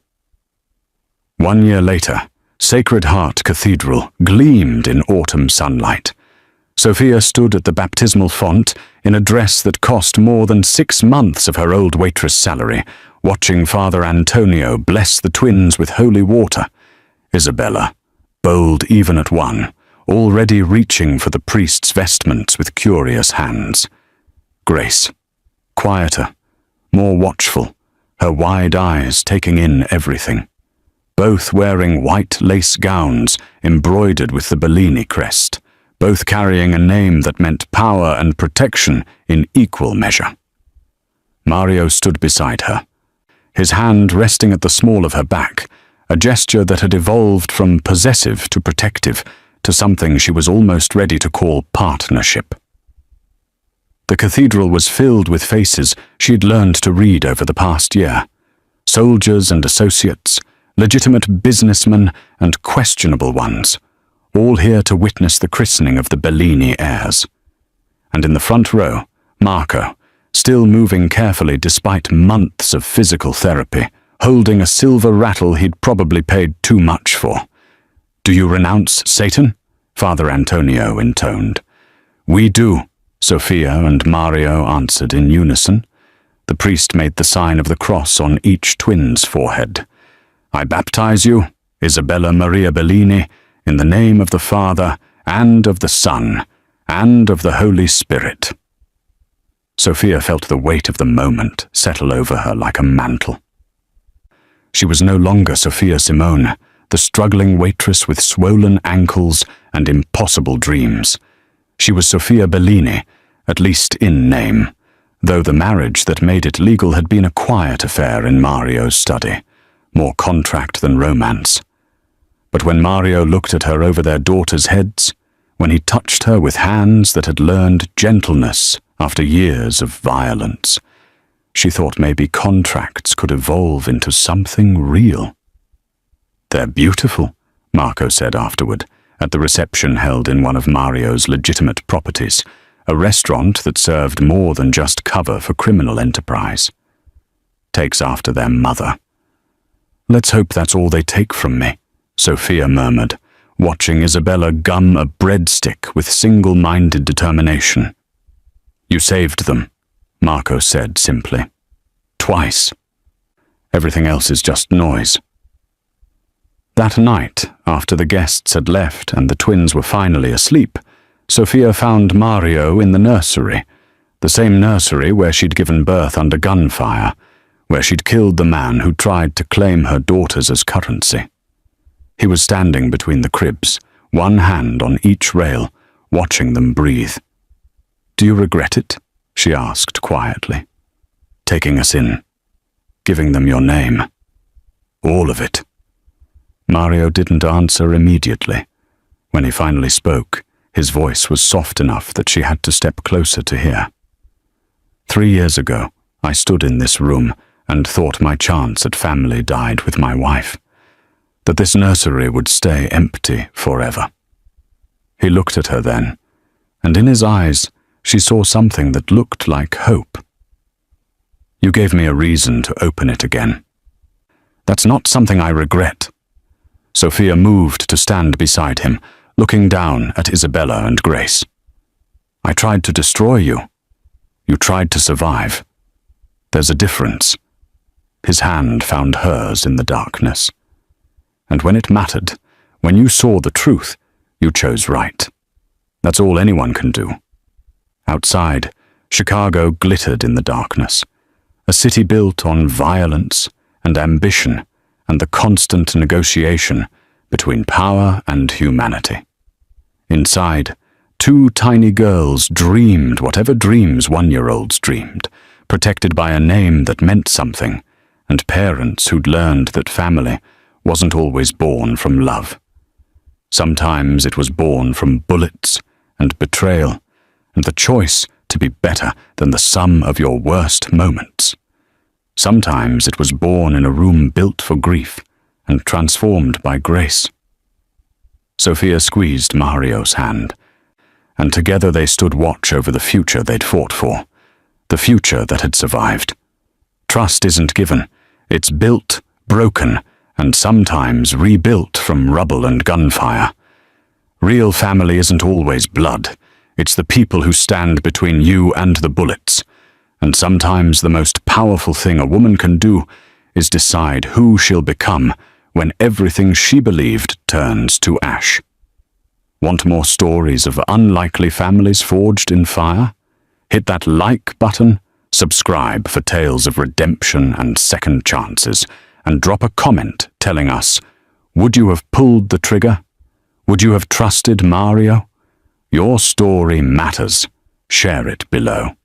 1 year later, Sacred Heart Cathedral gleamed in autumn sunlight. Sophia stood at the baptismal font in a dress that cost more than 6 months of her old waitress salary, watching Father Antonio bless the twins with holy water. Isabella, bold even at 1, already reaching for the priest's vestments with curious hands. Grace, quieter, more watchful, her wide eyes taking in everything. Both wearing white lace gowns embroidered with the Bellini crest, both carrying a name that meant power and protection in equal measure. Mario stood beside her, his hand resting at the small of her back, a gesture that had evolved from possessive to protective, to something she was almost ready to call partnership. The cathedral was filled with faces she'd learned to read over the past year. Soldiers and associates, legitimate businessmen and questionable ones, all here to witness the christening of the Bellini heirs. And in the front row, Marco, still moving carefully despite months of physical therapy, holding a silver rattle he'd probably paid too much for. Do you renounce Satan? Father Antonio intoned. We do, Sophia and Mario answered in unison. The priest made the sign of the cross on each twin's forehead. I baptize you, Isabella Maria Bellini, in the name of the Father, and of the Son, and of the Holy Spirit. Sophia felt the weight of the moment settle over her like a mantle. She was no longer Sophia Simone, the struggling waitress with swollen ankles and impossible dreams. She was Sophia Bellini, at least in name, though the marriage that made it legal had been a quiet affair in Mario's study, more contract than romance. But when Mario looked at her over their daughters' heads, when he touched her with hands that had learned gentleness after years of violence, she thought maybe contracts could evolve into something real. They're beautiful, Marco said afterward, at the reception held in one of Mario's legitimate properties, a restaurant that served more than just cover for criminal enterprise. Takes after their mother. Let's hope that's all they take from me, Sophia murmured, watching Isabella gum a breadstick with single-minded determination. You saved them, Marco said simply. Twice. Everything else is just noise. That night, after the guests had left and the twins were finally asleep, Sophia found Mario in the nursery, the same nursery where she'd given birth under gunfire, where she'd killed the man who tried to claim her daughters as currency. He was standing between the cribs, one hand on each rail, watching them breathe. Do you regret it? She asked quietly. Taking us in. Giving them your name. All of it. Mario didn't answer immediately. When he finally spoke, his voice was soft enough that she had to step closer to hear. 3 years ago, I stood in this room and thought my chance at family died with my wife, that this nursery would stay empty forever. He looked at her then, and in his eyes she saw something that looked like hope. You gave me a reason to open it again. That's not something I regret. Sophia moved to stand beside him, looking down at Isabella and Grace. I tried to destroy you. You tried to survive. There's a difference. His hand found hers in the darkness. And when it mattered, when you saw the truth, you chose right. That's all anyone can do. Outside, Chicago glittered in the darkness. A city built on violence and ambition and the constant negotiation between power and humanity. Inside, two tiny girls dreamed whatever dreams one-year-olds dreamed, protected by a name that meant something, and parents who'd learned that family wasn't always born from love. Sometimes it was born from bullets and betrayal, and the choice to be better than the sum of your worst moments. Sometimes it was born in a room built for grief and transformed by grace. Sophia squeezed Mario's hand, and together they stood watch over the future they'd fought for, the future that had survived. Trust isn't given, it's built, broken, and sometimes rebuilt from rubble and gunfire. Real family isn't always blood, it's the people who stand between you and the bullets. And sometimes the most powerful thing a woman can do is decide who she'll become when everything she believed turns to ash. Want more stories of unlikely families forged in fire? Hit that like button, subscribe for tales of redemption and second chances, and drop a comment telling us, would you have pulled the trigger? Would you have trusted Mario? Your story matters. Share it below.